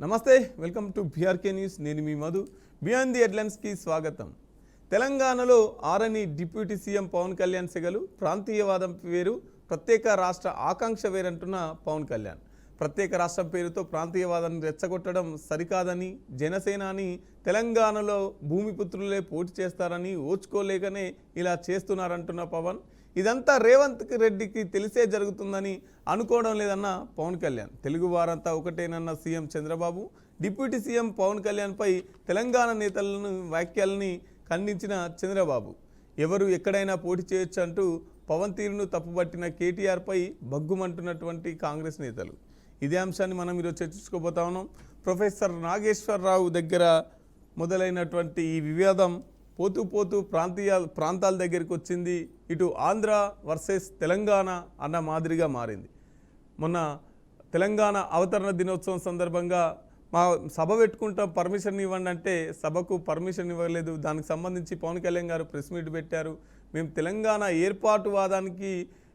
నమస్తే, welcome to BRK news. నేను మీ Madhu. Beyond the హెడ్లైన్స్కి స్వాగతం. తెలంగాణలో ఆరని డిప్యూటీ సీఎం పవన్ కళ్యాణ్ సెగలు. ప్రాంతీయవాదం వేరు, ప్రత్యేక రాష్ట్ర ఆకాంక్ష వేరంటున్న పవన్ కళ్యాణ్. ప్రత్యేక రాష్ట్రం పేరుతో ప్రాంతీయవాదాన్ని రెచ్చగొట్టడం సరికాదని, జనసేనాని తెలంగాణలో భూమిపుత్రులే పోటీ చేస్తారని ఓర్చుకోలేకనే ఇలా చేస్తున్నారంటున్న పవన్. ఇదంతా రేవంత్ రెడ్డికి తెలిసే జరుగుతుందని అనుకోవడం లేదన్న పవన్ కళ్యాణ్. తెలుగు వారంతా ఒకటేనన్న CM Chandrababu. Deputy CM Pawan కళ్యాణ్పై తెలంగాణ నేతలను వ్యాఖ్యల్ని ఖండించిన చంద్రబాబు. ఎవరు ఎక్కడైనా పోటీ చేయొచ్చు అంటూ పవన్ తీరును తప్పుపట్టిన కేటీఆర్పై బగ్గుమంటున్నటువంటి కాంగ్రెస్ నేతలు. ఇదే అంశాన్ని మనం ఈరోజు చర్చించుకోబోతా ఉన్నాం. ప్రొఫెసర్ నాగేశ్వరరావు దగ్గర మొదలైనటువంటి ఈ వివాదం పోతూ పోతూ ప్రాంతాల దగ్గరికి వచ్చింది. ఇటు ఆంధ్ర వర్సెస్ తెలంగాణ అన్న మాదిరిగా మారింది. మొన్న తెలంగాణ అవతరణ దినోత్సవం సందర్భంగా మా సభ పెట్టుకుంటాం, పర్మిషన్ ఇవ్వండి అంటే సభకు పర్మిషన్ ఇవ్వలేదు. దానికి సంబంధించి పవన్ కళ్యాణ్ గారు ప్రెస్ మీట్ పెట్టారు. మేము తెలంగాణ ఏర్పాటువాదానికి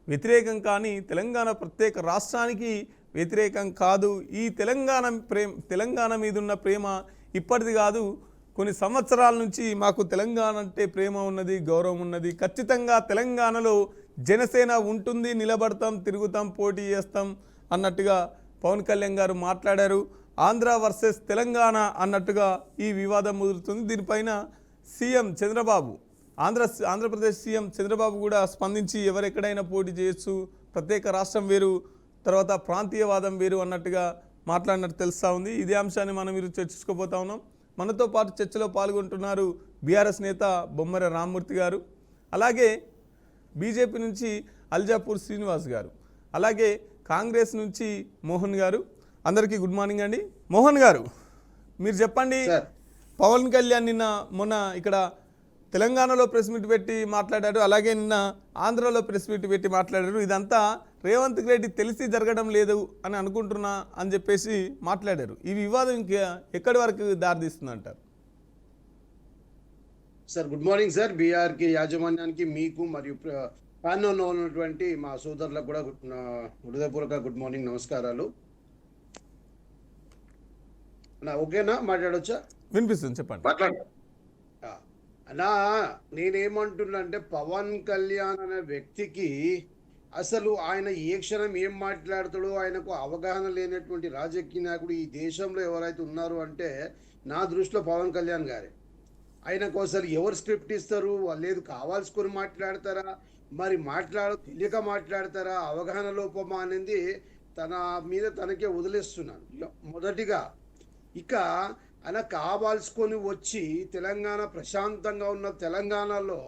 వ్యతిరేకం కానీ తెలంగాణ ప్రత్యేక రాష్ట్రానికి వ్యతిరేకం కాదు. ఈ తెలంగాణ మీద ఉన్న ప్రేమ ఇప్పటిది కాదు, కొన్ని సంవత్సరాల నుంచి మాకు తెలంగాణ అంటే ప్రేమ ఉన్నది, గౌరవం ఉన్నది. ఖచ్చితంగా తెలంగాణలో జనసేన ఉంటుంది, నిలబడతాం, తిరుగుతాం, పోటీ చేస్తాం అన్నట్టుగా పవన్ కళ్యాణ్ గారు మాట్లాడారు. ఆంధ్ర వర్సెస్ తెలంగాణ అన్నట్టుగా ఈ వివాదం ముదురుతుంది. దీనిపైన సీఎం చంద్రబాబు, ఆంధ్రప్రదేశ్ సీఎం చంద్రబాబు కూడా స్పందించి ఎవరెక్కడైనా పోటీ చేయొచ్చు, ప్రత్యేక రాష్ట్రం వేరు, తర్వాత ప్రాంతీయవాదం వేరు అన్నట్టుగా మాట్లాడినట్టు తెలుస్తూ ఉంది. ఇదే అంశాన్ని మనం మీరు చర్చించుకోబోతా ఉన్నాం. మనతో పాటు చర్చలో పాల్గొంటున్నారు బీఆర్ఎస్ నేత బొమ్మర రామ్మూర్తి గారు, అలాగే బీజేపీ నుంచి అల్జాపూర్ శ్రీనివాస్ గారు, అలాగే కాంగ్రెస్ నుంచి మోహన్ గారు. అందరికీ గుడ్ మార్నింగ్ అండి. మోహన్ గారు, మీరు చెప్పండి. పవన్ కళ్యాణ్ మొన్న ఇక్కడ తెలంగాణలో ప్రెస్ మీట్ పెట్టి మాట్లాడారు, అలాగే నిన్న ఆంధ్రలో ప్రెస్ మీట్ పెట్టి మాట్లాడారు. ఇదంతా రేవంత్ రెడ్డి తెలిసి జరగడం లేదు అని అనుకుంటున్నా అని చెప్పేసి మాట్లాడారు. ఈ వివాదం ఇంకా ఎక్కడి వరకు దారితీస్తుందంటారు? Sir good morning sir. బీఆర్కి యాజమాన్యానికి, మీకు మరియు ప్యానెల్లో ఉన్నటువంటి మా సోదరులకు కూడా హృదయపూర్వక గుడ్ మార్నింగ్, నమస్కారాలు. ఓకేనా, మాట్లాడొచ్చా? వినిపిస్తుంది, చెప్పండి. అన్నా, నేనేమంటున్నా అంటే పవన్ కళ్యాణ్ అనే వ్యక్తికి అసలు ఆయన ఏ క్షణం ఏం మాట్లాడతాడో ఆయనకు అవగాహన లేనటువంటి రాజకీయ నాయకుడు ఈ దేశంలో ఎవరైతే ఉన్నారు అంటే నా దృష్టిలో పవన్ కళ్యాణ్ గారే. ఆయనకు అసలు ఎవరు స్క్రిప్ట్ ఇస్తారు, లేదు కావాల్సుకొని మాట్లాడతారా, మరి తెలియక మాట్లాడతారా, అవగాహన లోపమా అనేది తన మీద తనకే వదిలేస్తున్నాను. మొదటిగా ఇక ఆయన కావాల్సుకొని వచ్చి తెలంగాణ ప్రశాంతంగా ఉన్న తెలంగాణలో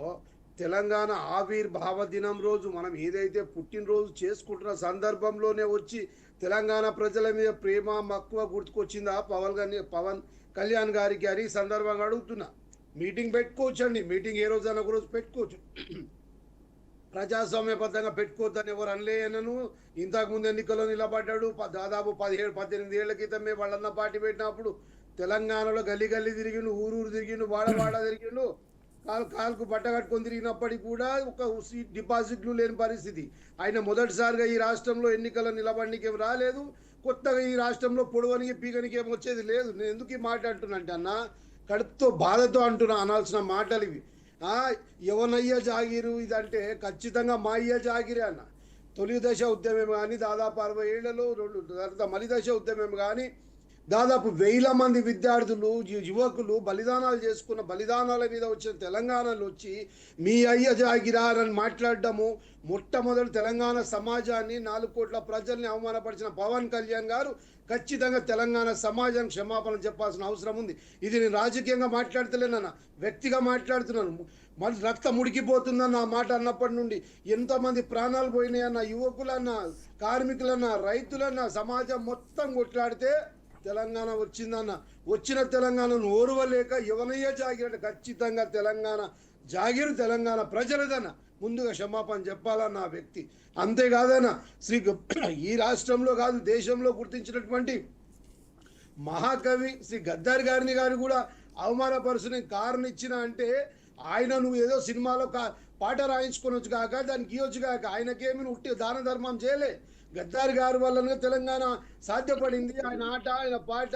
తెలంగాణ ఆవిర్భావ దినం రోజు మనం ఏదైతే పుట్టినరోజు చేసుకుంటున్న సందర్భంలోనే వచ్చి తెలంగాణ ప్రజల మీద ప్రేమ మక్కువ గుర్తుకొచ్చిందా పవన్ కళ్యాణ్ గారికి అని సందర్భంగా అడుగుతున్నా. మీటింగ్ పెట్టుకోవచ్చు అండి, మీటింగ్ ఏ రోజైనా ఒక రోజు పెట్టుకోవచ్చు, ప్రజాస్వామ్యబద్ధంగా పెట్టుకోవద్దని ఎవరు అనలేనను. ఇంతకుముందు ఎన్నికల్లో నిలబడ్డాడు. దాదాపు 17-18 ఏళ్ల క్రితమే వాళ్ళన్న పార్టీ పెట్టినప్పుడు తెలంగాణలో గల్లీ గల్లీ తిరిగిండు, ఊరూరు తిరిగిండు, వాడ తిరిగిండు, కాలుకు బట్ట కట్టుకొని తిరిగినప్పటికీ కూడా ఒక డిపాజిట్లు లేని పరిస్థితి. ఆయన మొదటిసారిగా ఈ రాష్ట్రంలో ఎన్నికల నిలబడికి ఏం రాలేదు. కొత్తగా ఈ రాష్ట్రంలో పొడవనికి పీకనికి ఏం వచ్చేది లేదు. నేను ఎందుకు ఈ మాట అంటున్నాంటే అన్న, కడుపుతో బాధతో అంటున్నా, అనాల్సిన మాటలు ఇవి. ఎవనయ్య జాగిరు ఇదంటే ఖచ్చితంగా మా అయ్య జాగిరే అన్న. తొలి దశ ఉద్యమం కానీ దాదాపు 60 ఏళ్లలో తర్వాత మలి దశ ఉద్యమం కానీ దాదాపు 1000 మంది విద్యార్థులు, యువకులు బలిదానాలు చేసుకున్న బలిదానాల మీద వచ్చిన తెలంగాణలో వచ్చి మీ అయ్య జాగిరారని మాట్లాడడము, మొట్టమొదటి తెలంగాణ సమాజాన్ని 4 కోట్ల ప్రజల్ని అవమానపరిచిన పవన్ కళ్యాణ్ గారు ఖచ్చితంగా తెలంగాణ సమాజానికి క్షమాపణ చెప్పాల్సిన అవసరం ఉంది. ఇది నేను రాజకీయంగా మాట్లాడతలేనన్న, వ్యక్తిగా మాట్లాడుతున్నాను. మళ్ళీ రక్తం ఉడికిపోతుందన్న ఆ మాట అన్నప్పటి నుండి ఎంతోమంది ప్రాణాలు పోయినాయన్న, యువకులన్న, కార్మికులన్న, రైతులన్న, సమాజం మొత్తం కొట్లాడితే తెలంగాణ వచ్చిందన్న. వచ్చిన తెలంగాణను ఓర్వలేక ఎవనయ్యే జాగిరంటే ఖచ్చితంగా తెలంగాణ జాగిరు తెలంగాణ ప్రజలదన్న. ముందుగా క్షమాపణ చెప్పాలన్న ఆ వ్యక్తి. అంతేకాదన్న, ఈ రాష్ట్రంలో కాదు దేశంలో గుర్తించినటువంటి మహాకవి శ్రీ గద్దర్ గారిని కూడా అవమానపరుచుని కారణం ఇచ్చిన అంటే ఆయన నువ్వు ఏదో సినిమాలో పాట రాయించుకొని వచ్చు కాక దానికి ఇవ్వచ్చు కాక, ఆయనకేమి ఉట్టి దాన ధర్మం చేయలే. గద్దారి గారి వల్లనే తెలంగాణ సాధ్యపడింది. ఆయన ఆట, ఆయన పాట,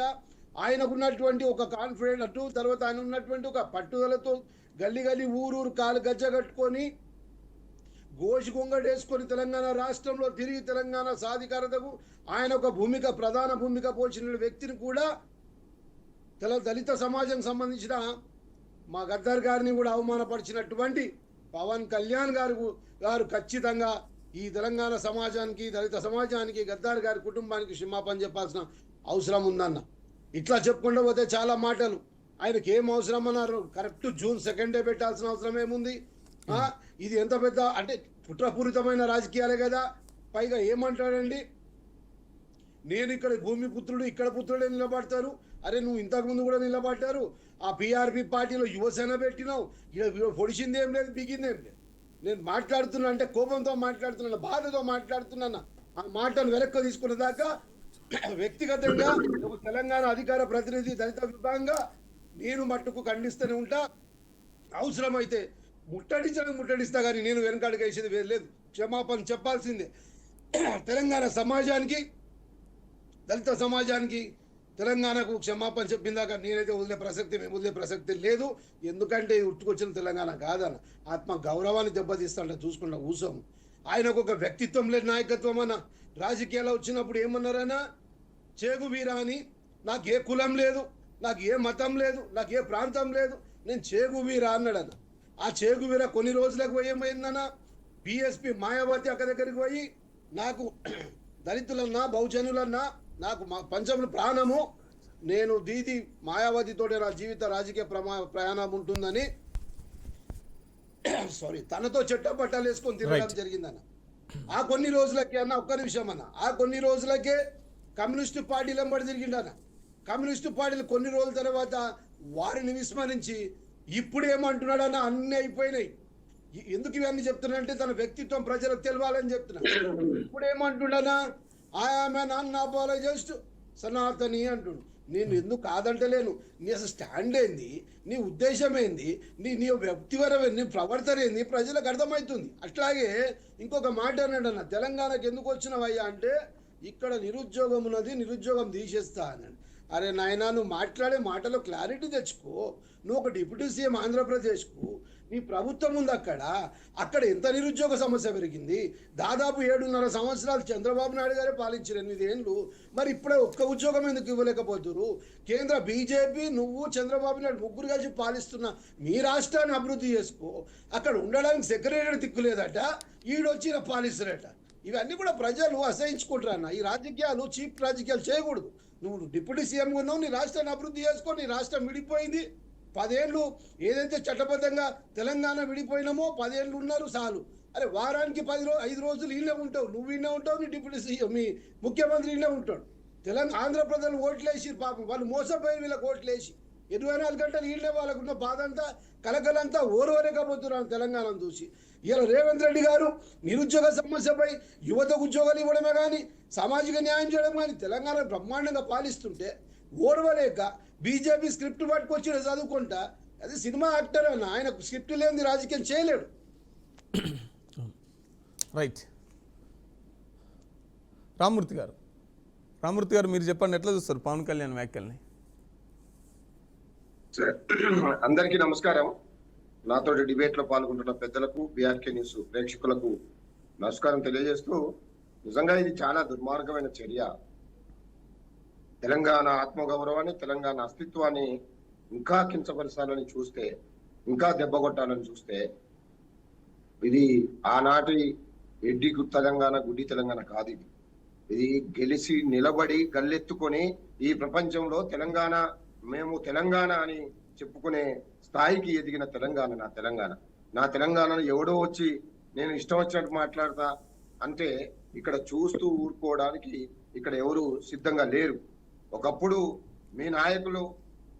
ఆయనకున్నటువంటి ఒక కాన్ఫిడెంట్ అటు తర్వాత ఆయన ఉన్నటువంటి ఒక పట్టుదలతో గల్లీ గల్లీ ఊరూరు కాలు గజ్జ కట్టుకొని గోషి గొంగడేసుకొని తెలంగాణ రాష్ట్రంలో తిరిగి తెలంగాణ సాధికారతకు ఆయన ఒక ప్రధాన భూమిక పోషించిన వ్యక్తిని కూడా దళిత సమాజం సంబంధించిన మా గద్దర్ గారిని కూడా అవమానపరిచినటువంటి పవన్ కళ్యాణ్ గారు ఖచ్చితంగా ఈ తెలంగాణ సమాజానికి, దళిత సమాజానికి, గద్దర్ గారి కుటుంబానికి క్షమాపణ చెప్పాల్సిన అవసరం ఉందన్న. ఇట్లా చెప్పుకుంటూ పోతే చాలా మాటలు. ఆయనకి ఏం అవసరం అన్నారు? కరెక్ట్ June 2 పెట్టాల్సిన అవసరం ఏముంది? ఇది ఎంత పెద్ద అంటే కుట్రపూరితమైన రాజకీయాలే కదా. పైగా ఏమంటాడండి, నేను ఇక్కడ భూమి పుత్రుడు, ఇక్కడ పుత్రుడే నిలబడతారు. అరే నువ్వు ఇంతకుముందు కూడా నిలబడ్డారు. ఆ PRP పార్టీలో యువసేన పెట్టినావు, పొడిచింది ఏం లేదు, బిగిందేం లేదు. నేను మాట్లాడుతున్నా అంటే కోపంతో మాట్లాడుతున్నాను, బాధతో మాట్లాడుతున్నాను. ఆ మాటను వెనక్కి తీసుకునే దాకా వ్యక్తిగతంగా ఒక తెలంగాణ అధికార ప్రతినిధి, దళిత విభాగంగా నేను మట్టుకు ఖండిస్తూనే ఉంటా. అవసరమైతే ముట్టడిస్తా కానీ నేను వెనకాడికి వేసేది లేదు. క్షమాపణ చెప్పాల్సిందే. తెలంగాణ సమాజానికి, దళిత సమాజానికి, తెలంగాణకు క్షమాపణ చెప్పిందాక నేనైతే మేము వదిలే ప్రసక్తి లేదు. ఎందుకంటే ఉట్టుకొచ్చిన తెలంగాణ కాదన్న, ఆత్మ గౌరవాన్ని దెబ్బతీస్తాడ చూసుకున్న ఊసం. ఆయనకు ఒక వ్యక్తిత్వం లేదు, నాయకత్వం అన్న. రాజకీయాల్లో వచ్చినప్పుడు ఏమన్నారన్నా, చేగు వీరా అని, నాకు ఏ కులం లేదు, నాకు ఏ మతం లేదు, నాకు ఏ ప్రాంతం లేదు, నేను చేగు వీరా అన్నాడన్న. ఆ చేగు వీర కొన్ని రోజులకు పోయి ఏమైందన్న, BSP మాయావతి అక్క దగ్గరికి పోయి నాకు దళితులన్నా, బహుజనులన్నా, నాకు పంచములు ప్రాణము, నేను దీది మాయావతితోటే నా జీవిత రాజకీయ ప్రయాణం ఉంటుందని తనతో చెట్టపట్టాలు వేసుకొని తిరగడం జరిగిందన్న. ఆ కొన్ని రోజులకే అన్న, ఒక్క నిమిషం అన్న, ఆ కొన్ని రోజులకే కమ్యూనిస్టు పార్టీలు వెంబడి తిరిగిండన్న. కమ్యూనిస్టు పార్టీలు కొన్ని రోజుల తర్వాత వారిని విస్మరించి ఇప్పుడు ఏమంటున్నాడన్న, అన్నీ అయిపోయినాయి. ఎందుకు ఇవన్నీ చెప్తున్నాడంటే తన వ్యక్తిత్వం ప్రజలకు తెలవాలని చెప్తున్నా. ఇప్పుడు ఏమంటున్నానా, ఐఎమ్ అన్ అన్అపాలజైజ్డ్ సనాతని అంటుడు. నేను ఎందుకు కాదంటలేను, నీ అసలు స్టాండ్ ఏంది, నీ ఉద్దేశం ఏంది, నీ వ్యక్తివరం ఏంది, నీ ప్రవర్తన ఏంది ప్రజలకు అర్థమవుతుంది. అట్లాగే ఇంకొక మాట అన్నాడన్న, తెలంగాణకు ఎందుకు వచ్చినవయ్యా అంటే ఇక్కడ నిరుద్యోగం ఉన్నది, నిరుద్యోగం తీసేస్తా అన్నాడు. అరే నాయనా, నువ్వు మాట్లాడే మాటలో క్లారిటీ తెచ్చుకో. నువ్వు ఒక డిప్యూటీ సీఎం ఆంధ్రప్రదేశ్కు, నీ ప్రభుత్వం ఉంది అక్కడ ఎంత నిరుద్యోగ సమస్య పెరిగింది. దాదాపు 7.5 సంవత్సరాలు చంద్రబాబు నాయుడు గారే పాలించారు, 8 ఏళ్ళు. మరి ఇప్పుడే ఒక్క ఉద్యోగం ఎందుకు ఇవ్వలేకపోతున్నారు? కేంద్ర బీజేపీ, నువ్వు, చంద్రబాబు నాయుడు ముగ్గురు కలిసి పాలిస్తున్న మీ రాష్ట్రాన్ని అభివృద్ధి చేసుకో. అక్కడ ఉండడానికి సెక్రటరీ దిక్కులేదట, ఈడొచ్చిన పాలిస్తారట. ఇవన్నీ కూడా ప్రజలు అసహించుకుంటారు అన్న. ఈ రాజకీయాలు, చీప్ రాజకీయాలు చేయకూడదు. నువ్వు డిప్యూటీ సీఎంగా ఉన్నావు, నీ రాష్ట్రాన్ని అభివృద్ధి చేసుకో. నీ రాష్ట్రం విడిపోయింది 10 ఏళ్ళు, ఏదైతే చట్టబద్ధంగా తెలంగాణ విడిపోయినామో 10 ఏళ్ళు ఉన్నారు చాలు. అరే వారానికి 5 రోజులు ఈయనే ఉంటావు, నువ్వు ఈయనే ఉంటావు, నీ డిప్యూటీ సీఎం, మీ ముఖ్యమంత్రి ఈయనే ఉంటాడు. ఆంధ్రప్రదేశ్ ఓట్లేసి పాపం వాళ్ళు మోసపోయి వీళ్ళకి ఓట్లేసి 24 గంటలు ఈయనే వాళ్ళకున్న బాధ అంతా, కలకలంతా ఓరవరేకపోతున్నారు తెలంగాణను చూసి. ఇలా రేవంత్ రెడ్డి గారు నిరుద్యోగ సమస్యపై యువతకు ఉద్యోగాలు ఇవ్వడమే కానీ, సామాజిక న్యాయం చేయడం కానీ తెలంగాణ బ్రహ్మాండంగా పాలిస్తుంటే ఓర్వలేక బీజేపీ స్క్రిప్ట్ పట్టుకొచ్చి చదువుకుంటా, అది సినిమా యాక్టర్ అన్న, ఆయన స్క్రిప్ట్ లేని రాజకీయం చేయలేడు. రైట్. రామ్మూర్తి గారు మీరు చెప్పండి, ఎట్లా చూస్తారు పవన్ కళ్యాణ్ వ్యాఖ్యల్ని? అందరికీ నమస్కారం. నాతో డిబేట్ లో పాల్గొంటున్న పెద్దలకు, BRK న్యూస్ ప్రేక్షకులకు నమస్కారం తెలియజేస్తూ, నిజంగా ఇది చాలా దుర్మార్గమైన చర్య. తెలంగాణ ఆత్మగౌరవాన్ని, తెలంగాణ అస్తిత్వాన్ని ఇంకా కించపరచాలని చూస్తే, ఇంకా దెబ్బగొట్టాలని చూస్తే, ఇది ఆనాటి ఎడ్డి తెలంగాణ, గుడ్డి తెలంగాణ కాదు. ఇది గెలిచి నిలబడి గల్లెత్తుకొని ఈ ప్రపంచంలో తెలంగాణ, మేము తెలంగాణ అని చెప్పుకునే స్థాయికి ఎదిగిన తెలంగాణ నా తెలంగాణను ఎవడో వచ్చి నేను ఇష్టం వచ్చినట్టు మాట్లాడతా అంటే ఇక్కడ చూస్తూ ఊరుకోవడానికి ఇక్కడ ఎవరు సిద్ధంగా లేరు. ఒకప్పుడు మీ నాయకులు,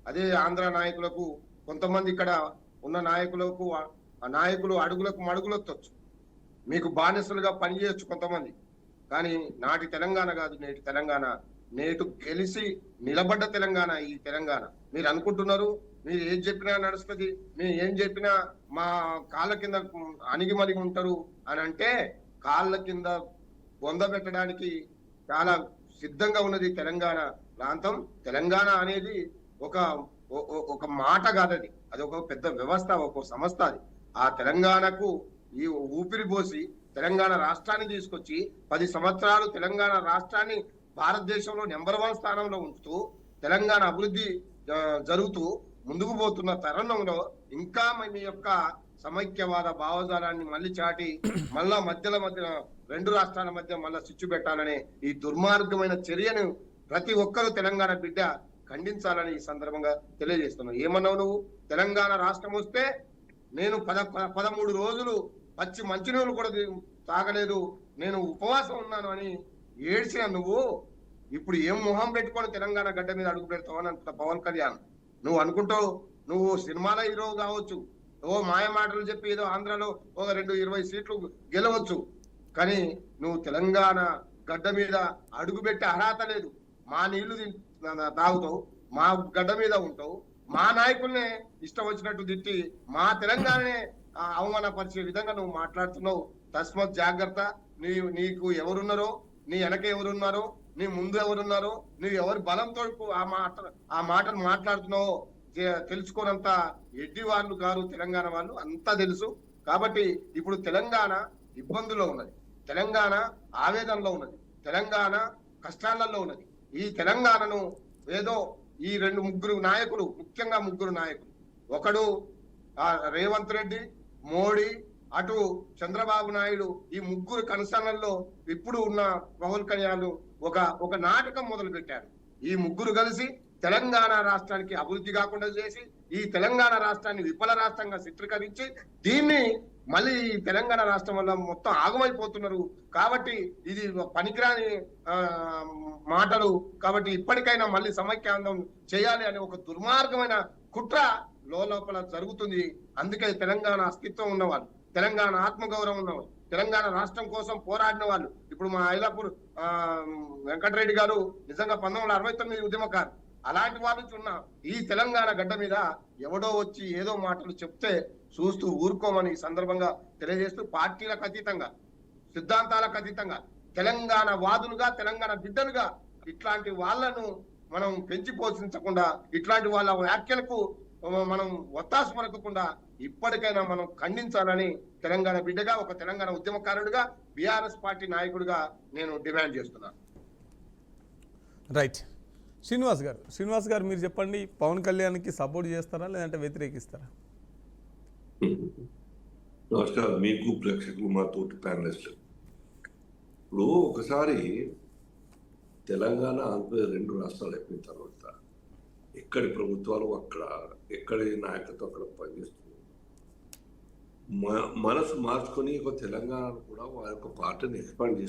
అదే ఆంధ్ర నాయకులకు, కొంతమంది ఇక్కడ ఉన్న నాయకులకు, ఆ నాయకులు అడుగులకు మడుగులొత్తొచ్చు, మీకు బానిసలుగా పనిచేయచ్చు కొంతమంది. కానీ నాటి తెలంగాణ కాదు నేటి తెలంగాణ. నేటు గెలిచి నిలబడ్డ తెలంగాణ ఈ తెలంగాణ. మీరు అనుకుంటున్నారు మీరు ఏం చెప్పినా నడుస్తుంది, మీరు ఏం చెప్పినా మా కాళ్ళ కింద అణిగిమణిగి ఉంటారు అని అంటే, కాళ్ళ కింద పొందబెట్టడానికి చాలా సిద్ధంగా ఉన్నది తెలంగాణ ప్రాంతం. తెలంగాణ అనేది ఒక ఒక మాట కాదది, అది ఒక పెద్ద వ్యవస్థ, ఒక సంస్థ. అది ఆ తెలంగాణకు ఈ ఊపిరి పోసి తెలంగాణ రాష్ట్రాన్ని తీసుకొచ్చి 10 సంవత్సరాలు తెలంగాణ రాష్ట్రాన్ని భారతదేశంలో నెంబర్ 1 స్థానంలో ఉంచుతూ తెలంగాణ అభివృద్ధి జరుగుతూ ముందుకు పోతున్న తరుణంలో ఇంకా మీ యొక్క సమైక్యవాద భావజాలాన్ని మళ్ళీ చాటి మళ్ళా మధ్య 2 రాష్ట్రాల మధ్య మళ్ళా చిచ్చు పెట్టాలనే ఈ దుర్మార్గమైన చర్యను ప్రతి ఒక్కరూ తెలంగాణ బిడ్డ ఖండించాలని ఈ సందర్భంగా తెలియజేస్తున్నాను. ఏమన్నావు నువ్వు? తెలంగాణ రాష్ట్రం వస్తే నేను 13 రోజులు పచ్చి మంచినీళ్ళు కూడా తాగలేదు, నేను ఉపవాసం ఉన్నాను అని ఏడ్చిన నువ్వు ఇప్పుడు ఏం మొహం పెట్టుకొని తెలంగాణ గడ్డ మీద అడుగు పెడతావు అని అంటున్నా పవన్ కళ్యాణ్. నువ్వు అనుకుంటావు నువ్వు సినిమాల హీరో కావచ్చు, మాయ మాటలు చెప్పి ఏదో ఆంధ్రాలో ఒక 20 సీట్లు గెలవచ్చు, కానీ నువ్వు తెలంగాణ గడ్డ మీద అడుగు పెట్టే అర్హత లేదు. మా నీళ్లు తాగుతావు, మా గడ్డ మీద ఉంటావు, మా నాయకుల్నే ఇష్టం వచ్చినట్టు తిట్టి మా తెలంగాణనే అవమానపరిచే విధంగా నువ్వు మాట్లాడుతున్నావు. తస్మత్ జాగ్రత్త. నీకు ఎవరున్నారో, నీ వెనక ఎవరున్నారో, నీ ముందు ఎవరున్నారో, నువ్వు ఎవరి బలంతో ఆ మాటను మాట్లాడుతున్నావో తెలుసుకోనంత ఎడ్డి వాళ్ళు కాదు తెలంగాణ వాళ్ళు, అంతా తెలుసు. కాబట్టి ఇప్పుడు తెలంగాణ ఇబ్బందుల్లో ఉన్నది, తెలంగాణ ఆవేదనలో ఉన్నది, తెలంగాణ కష్టాలలో ఉన్నది. ఈ తెలంగాణను ఏదో ఈ 2-3 నాయకులు, ముఖ్యంగా 3 నాయకులు, ఒకడు రేవంత్ రెడ్డి, మోడీ, అటు చంద్రబాబు నాయుడు, ఈ 3 కన్సర్న్లలో ఇప్పుడు ఉన్న పవన్ కళ్యాణ్ ఒక నాటకం మొదలు పెట్టారు. ఈ 3 కలిసి తెలంగాణ రాష్ట్రానికి అభివృద్ధి కాకుండా చేసి ఈ తెలంగాణ రాష్ట్రాన్ని విఫల రాష్ట్రంగా చిత్రీకరించి దీన్ని మళ్ళీ తెలంగాణ రాష్ట్రం వల్ల మొత్తం ఆగమైపోతున్నారు. కాబట్టి ఇది పనికిరాని మాటలు. కాబట్టి ఇప్పటికైనా మళ్ళీ సమైక్యాందం చేయాలి అనే ఒక దుర్మార్గమైన కుట్ర లోపల జరుగుతుంది. అందుకే తెలంగాణ అస్తిత్వం ఉన్నవాళ్ళు, తెలంగాణ ఆత్మగౌరవం ఉన్నవాళ్ళు, తెలంగాణ రాష్ట్రం కోసం పోరాడిన వాళ్ళు, ఇప్పుడు మా ఐలాపూర్ వెంకటరెడ్డి గారు నిజంగా 1969 ఉద్యమకారు, అలాంటి వాళ్ళు ఉన్న ఈ తెలంగాణ గడ్డ మీద ఎవడో వచ్చి ఏదో మాటలు చెప్తే చూస్తూ ఊరుకోమని ఈ సందర్భంగా తెలియజేస్తూ, పార్టీలకు అతీతంగా, సిద్ధాంతాలకు అతీతంగా తెలంగాణ వాదులుగా, తెలంగాణ బిడ్డలుగా ఇట్లాంటి వాళ్ళను మనం పెంచి పోషించకుండా, ఇట్లాంటి వాళ్ళ వ్యాఖ్యలకు మనం ఒత్తాసు పలకకుండా ఇప్పటికైనా మనం ఖండించాలని తెలంగాణ బిడ్డగా, ఒక తెలంగాణ ఉద్యమకారుడిగా, బీఆర్ఎస్ పార్టీ నాయకుడిగా నేను డిమాండ్ చేస్తున్నాను. రైట్. శ్రీనివాస్ గారు మీరు చెప్పండి, పవన్ కళ్యాణ్కి సపోర్ట్ చేస్తారా లేదంటే వ్యతిరేకిస్తారా? నమస్కారం మీకు, ప్రేక్షకులు, మా తోటి ప్యానలిస్టులు. ఇప్పుడు ఒకసారి తెలంగాణ ఆంధ్ర 2 రాష్ట్రాలు అయిపోయిన తర్వాత ఎక్కడి ప్రభుత్వాలు అక్కడ, ఎక్కడి నాయకత్వం అక్కడ పనిచేస్తుంది. మనసు మార్చుకొని ఒక తెలంగాణ కూడా వారి యొక్క పార్టీని ఎక్స్పాండ్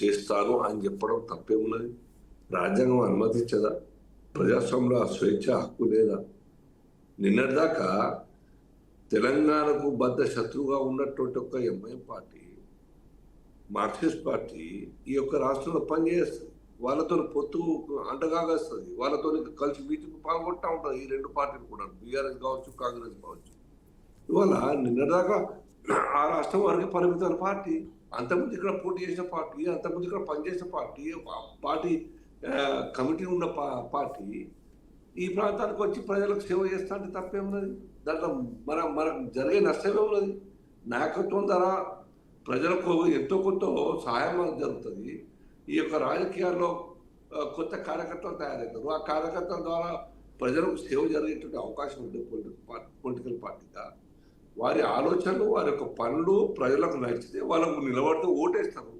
చేస్తాను అని చెప్పడం తప్పే ఉన్నది. రాజ్యాంగం అనుమతించదా? ప్రజాస్వామ్యంలో ఆ స్వేచ్ఛ హక్కు లేదా? నిన్నటిదాకా తెలంగాణకు బద్ద శత్రువుగా ఉన్నటువంటి ఒక ఎంఐఎం పార్టీ, మార్క్సిస్ట్ పార్టీ ఈ యొక్క రాష్ట్రంలో పనిచేస్తుంది, వాళ్ళతో పొత్తు అంటగాగస్తుంది, వాళ్ళతో కలిసి మీటింగ్ పాల్గొంటూ ఉంటుంది. ఈ 2 పార్టీలు కూడా, బీఆర్ఎస్ కావచ్చు, కాంగ్రెస్ కావచ్చు. ఇవాళ నిన్నదాకా ఆ రాష్ట్రం వరకు పరిమితమైన పార్టీ, అంతకుముందు ఇక్కడ పోటీ చేసిన పార్టీ, అంతకుముందు ఇక్కడ పనిచేసిన పార్టీ కమిటీ ఉన్న పార్టీ ఈ ప్రాంతానికి వచ్చి ప్రజలకు సేవ చేస్తా అంటే తప్పేమున్నది? దాంట్లో మనకు జరిగే నష్టమే ఉన్నది. నాయకత్వం ద్వారా ప్రజలకు ఎంతో కొంత సహాయం జరుగుతుంది. ఈ యొక్క రాజకీయాల్లో కొత్త కార్యకర్తలు తయారవుతారు. ఆ కార్యకర్తల ద్వారా ప్రజలకు సేవ జరిగేటువంటి అవకాశం ఉంటుంది. పొలిటికల్ పార్టీగా వారి ఆలోచనలు, వారి యొక్క పనులు ప్రజలకు నచ్చితే వాళ్ళకు నిలబడితే ఓటేస్తారు.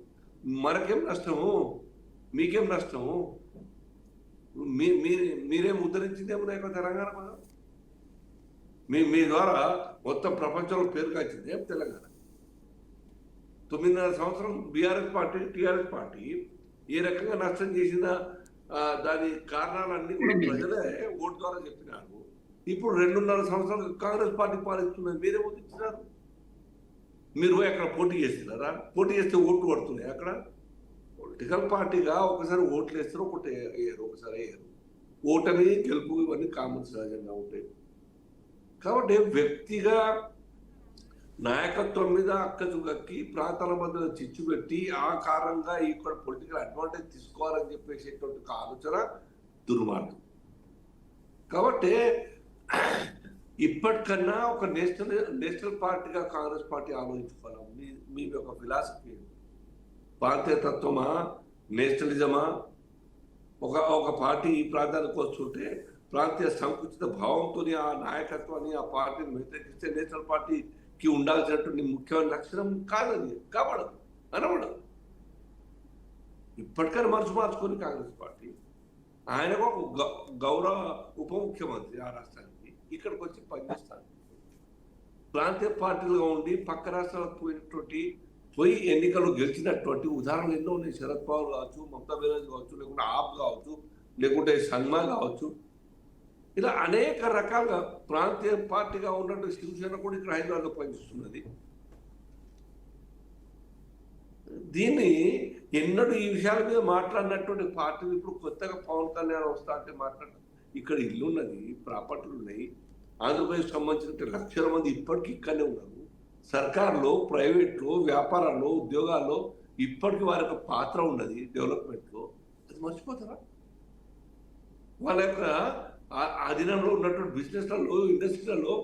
మనకేం నష్టము, మీకేం నష్టము? మీరేం ఉద్ధరించిందేమో యొక్క తెలంగాణ కదా, మీ ద్వారా మొత్తం ప్రపంచంలో పేరు కాచింది ఏం తెలంగాణ. 9.5 సంవత్సరం బీఆర్ఎస్ పార్టీ, టీఆర్ఎస్ పార్టీ ఏ రకంగా నష్టం చేసిన దాని కారణాలన్నీ కూడా ప్రజలే ఓటు ద్వారా చెప్పినారు. ఇప్పుడు 2.5 సంవత్సరాలు కాంగ్రెస్ పార్టీ పాలిస్తున్నది, మీరే ఓటించినారు. మీరు అక్కడ పోటీ చేస్తున్నారా? పోటీ చేస్తే ఓట్లు పడుతున్నాయి. అక్కడ పొలిటికల్ పార్టీగా ఒకసారి ఓట్లు వేస్తారు, ఒకటి వేయరు, ఒకసారి వేయరు. ఓటమి, గెలుపు ఇవన్నీ కామన్ సహజంగా ఉంటాయి. కాబట్టి వ్యక్తిగా నాయకత్వం మీద అక్కచుగక్కి ప్రాంతాల మధ్యలో చిచ్చు పెట్టి ఆ కారణంగా ఇక్కడ పొలిటికల్ అడ్వాంటేజ్ తీసుకోవాలని చెప్పేసేటువంటి ఒక ఆలోచన దుర్మార్గం. కాబట్టి ఇప్పటికన్నా ఒక నేషనల్ పార్టీగా కాంగ్రెస్ పార్టీ ఆలోచించుకోవాలి. మీ యొక్క ఫిలాసఫీ ప్రాంతీయ తత్వమా, నేషనలిజమా? ఒక పార్టీ ఈ ప్రాంతానికి వస్తుంటే ప్రాంతీయ సంకుచిత భావంతో ఆ నాయకత్వాన్ని ఆ పార్టీని వ్యతిరేకిస్తే నేషనల్ పార్టీకి ఉండాల్సినటువంటి ముఖ్యమైన లక్షణం కాదని కాబడదు, అనబడదు. ఇప్పటికైనా మనసు మార్చుకొని కాంగ్రెస్ పార్టీ ఆయనకు ఒక గౌరవ ఉప ముఖ్యమంత్రి ఆ రాష్ట్రానికి ఇక్కడికి వచ్చి పనిచేస్తారు. ప్రాంతీయ పార్టీలుగా ఉండి పక్క రాష్ట్రాలకు పోయి ఎన్నికలు గెలిచినటువంటి ఉదాహరణలు ఎన్నో ఉన్నాయి. శరద్ పవార్ కావచ్చు, మమతా బెనర్జీ కావచ్చు, లేకుంటే ఆప్ కావచ్చు, లేకుంటే సన్మా కావచ్చు, ఇలా అనేక రకాలుగా ప్రాంతీయ పార్టీగా ఉన్నట్టు శివసేన కూడా ఇక్కడ హైదరాబాద్లో పనిచేస్తున్నది. దీన్ని ఎన్నడూ ఈ విషయాల మీద మాట్లాడినటువంటి పార్టీలు ఇప్పుడు కొత్తగా పవన్ కళ్యాణ్ వస్తా అంటే మాట్లాడారు. ఇక్కడ ఇల్లు ఉన్నది, ప్రాపర్టీలు ఉన్నాయి. ఆంధ్రప్రదేశ్ సంబంధించిన లక్షల మంది ఇప్పటికీ ఇక్కడనే ఉన్నారు. సర్కార్లో, ప్రైవేట్లో, వ్యాపారాల్లో, ఉద్యోగాల్లో ఇప్పటికీ వారి యొక్క పాత్ర ఉన్నది డెవలప్మెంట్లో. అది మర్చిపోతారా? వాళ్ళ యొక్క అధీనంలో ఉన్నటువంటి బిజినెస్లలో, ఇండస్ట్రీలలో,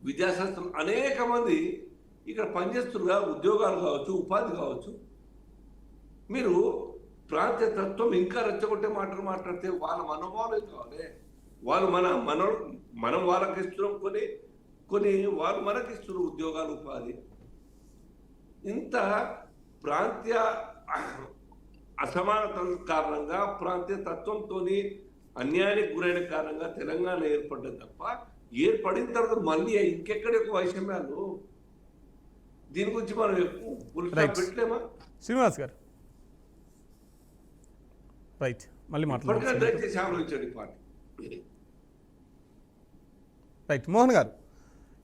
విద్యాశాస్త్రం అనేక మంది ఇక్కడ పనిచేస్తున్నారు. ఉద్యోగాలు కావచ్చు, ఉపాధి కావచ్చు. మీరు ప్రాంతీయ తత్వం ఇంకా రెచ్చగొట్టే మాటలు మాట్లాడితే వాళ్ళ మనోభావాలు కావాలి. వాళ్ళు మనం వాళ్ళకి ఇస్తున్నాం, కొన్ని వాళ్ళు మనకి ఇస్తున్నారు ఉద్యోగాలు, ఉపాధి. ఇంత ప్రాంతీయ అసమానతల కారణంగా, ప్రాంతీయ తత్వంతో అన్యాయానికి గురైన కారణంగా తెలంగాణ ఏర్పడ్డది తప్ప ఏర్పడిన తర్వాత మళ్ళీ ఇంకెక్కడి యొక్క వైషమ్యాలు దీని గురించి మనం ఎక్కువ పెట్టలేమా? శ్రీనివాస్ గారు రైట్, మళ్ళీ మాట్లాడారు. దయచేసి ఆలోచించండి పార్టీ. రైట్, మోహన్ గారు,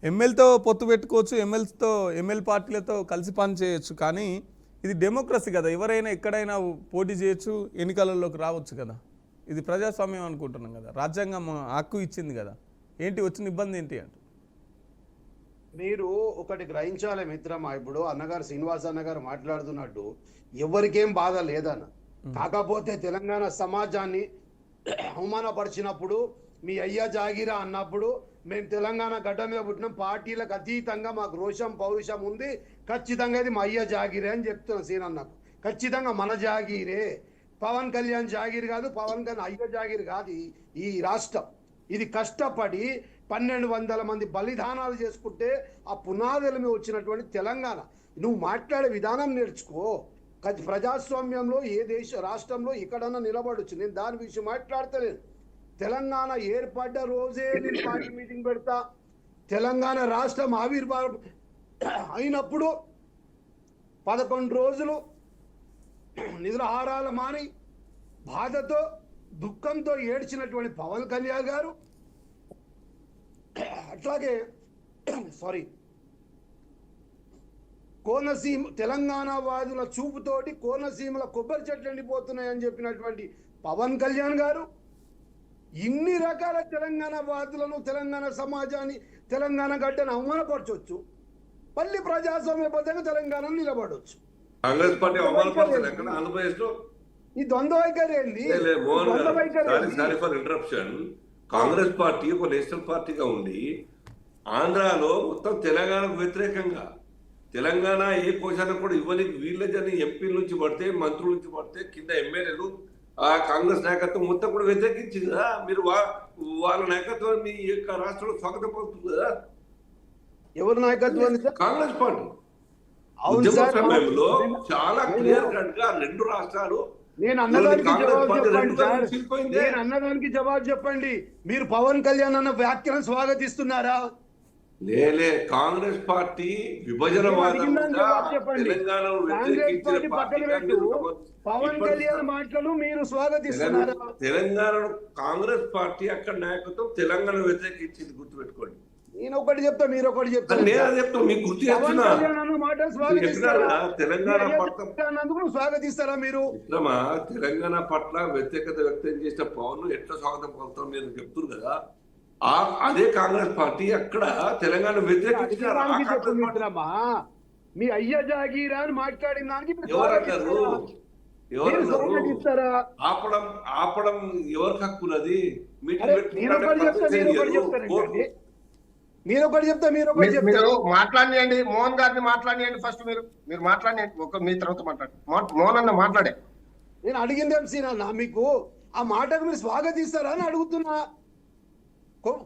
ఎమ్మెల్యేతో పొత్తు పెట్టుకోవచ్చు, ఎమ్మెల్యే పార్టీలతో కలిసి పని చేయొచ్చు, కానీ ఇది డెమోక్రసీ కదా, ఎవరైనా ఎక్కడైనా పోటీ చేయొచ్చు, ఎన్నికలలోకి రావచ్చు కదా. ఇది ప్రజాస్వామ్యం అనుకుంటున్నాం కదా, రాజ్యాంగం హక్కు ఇచ్చింది కదా, ఏంటి వచ్చిన ఇబ్బంది ఏంటి అంటే? మీరు ఒకటి గ్రహించాలి మిత్రమా, ఇప్పుడు అన్నగారు శ్రీనివాస్ అన్నగారు మాట్లాడుతున్నట్టు ఎవరికేం బాధ లేదన్న. కాకపోతే తెలంగాణ సమాజాన్ని అవమానపరిచినప్పుడు, మీ అయ్యా జాగిరా అన్నప్పుడు, మేము తెలంగాణ గడ్డ మీద పుట్టినాం, పార్టీలకు అతీతంగా మాకు రోషం పౌరుషం ఉంది, ఖచ్చితంగా ఇది మా అయ్యా జాగిరే అని చెప్తున్నాం. సీన్ అన్నకు ఖచ్చితంగా మన జాగీరే, పవన్ కళ్యాణ్ జాగీర్ కాదు, పవన్ కళ్యాణ్ అయ్యా జాగీర్ కాదు. ఈ రాష్ట్రం ఇది కష్టపడి 1200 మంది బలిదానాలు చేసుకుంటే ఆ పునాదుల మీద వచ్చినటువంటి తెలంగాణ. నువ్వు మాట్లాడే విధానం నేర్చుకో. ప్రజాస్వామ్యంలో ఏ రాష్ట్రంలో ఎక్కడన్నా నిలబడొచ్చు. నేను దాని విషయం మాట్లాడతలేను. తెలంగాణ ఏర్పడ్డ రోజే నేను పార్టీ మీటింగ్ పెడతా. తెలంగాణ రాష్ట్రం ఆవిర్భావం అయినప్పుడు 11 రోజులు నిద్రాహారాలు మాని బాధతో దుఃఖంతో ఏడ్చినటువంటి పవన్ కళ్యాణ్ గారు, అట్లాగే కోనసీమ తెలంగాణ వాదుల చూపుతోటి కోనసీమల కొబ్బరి చెట్లు ఎండిపోతున్నాయని చెప్పినటువంటి పవన్ కళ్యాణ్ గారు, ఇన్ని రకాల తెలంగాణ వాదులను, తెలంగాణ సమాజాన్ని, తెలంగాణ గడ్డను అవమానపరచవచ్చు, మళ్ళీ ప్రజాస్వామ్యబద్ధంగా తెలంగాణ నిలబడవచ్చు. కాంగ్రెస్ పార్టీ అవమానపరచలేదు. ఈ ద్వంద్వ వైఖరి ఏంది? కాంగ్రెస్ పార్టీ ఒక నేషనల్ పార్టీగా ఉండి ఆంధ్రాలో మొత్తం తెలంగాణకు వ్యతిరేకంగా, తెలంగాణ ఏ కోశానికి కూడా ఇవ్వనికి వీళ్ళని ఎంపీల నుంచి పడితే, మంత్రుల నుంచి పడితే, కింద ఎమ్మెల్యేలు, ఆ కాంగ్రెస్ నాయకత్వం మొత్తం కూడా వ్యతిరేకించింది కదా. మీరు వాళ్ళ నాయకత్వాన్ని ఈ యొక్క రాష్ట్రంలో స్వాగతం పలుకుతుంది కదా. ఎవరి నాయకత్వం? కాంగ్రెస్ పార్టీ. ఉద్యమ సమయంలో చాలా క్లియర్ కట్ గా 2 రాష్ట్రాలు. నేను అన్నదానికి జవాబు చెప్పండి. మీరు పవన్ కళ్యాణ్ అన్న వ్యాఖ్యలను స్వాగతిస్తున్నారా? లేలే, కాంగ్రెస్ పార్టీ విభజన పవన్ కళ్యాణ్ మాటలను మీరు స్వాగతిస్తున్నారా? తెలంగాణలో కాంగ్రెస్ పార్టీ అక్కడ నాయకత్వం తెలంగాణ వ్యతిరేకించింది, గుర్తుపెట్టుకోండి. నేను ఒకటి చెప్తా, మీరు ఒకటి చెప్తాను. నేను చెప్తాను, మీకు గుర్తు చేస్తున్నా. తెలంగాణ పట్ల స్వాగతిస్తారా మీరు? తెలంగాణ పట్ల వ్యతిరేకత వ్యక్తం చేసిన పవన్ ఎట్లా స్వాగతం పలుకుతాం మీరు చెప్తున్నారు కదా. అదే కాంగ్రెస్ పార్టీ అక్కడ తెలంగాణ వ్యతిరేకించారు. ఆ అధికారానికి కాంగ్రెస్ పార్టీ చెప్పుకుంటున్నామా మీ అయ్య జాగీరా అని మాట్లాడిన దానికి మీరు ఎవరన్నారు? స్వాగతిస్తారా? ఆపడం ఆపడం ఎవరికి హక్కున్నది? అరే, మీరు ఒకటి చెప్తా మీరు ఒకటి చెప్తారండి. మీరు ఒకటి చెప్తా మీరు ఒకటి మీరు చెప్తారు. మాట్లాడియండి, మోహన్ గారిని మాట్లాడియండి. ఫస్ట్ మీరు మాట్లాడియండి, మీ తర్వాత మాట్లాడండి. మోహన్ అన్న మాట్లాడే. నేను అడిగింది ఏం సీనన్నా, మీకు ఆ మాటకు మీరు స్వాగతిస్తారా అని అడుగుతున్నా.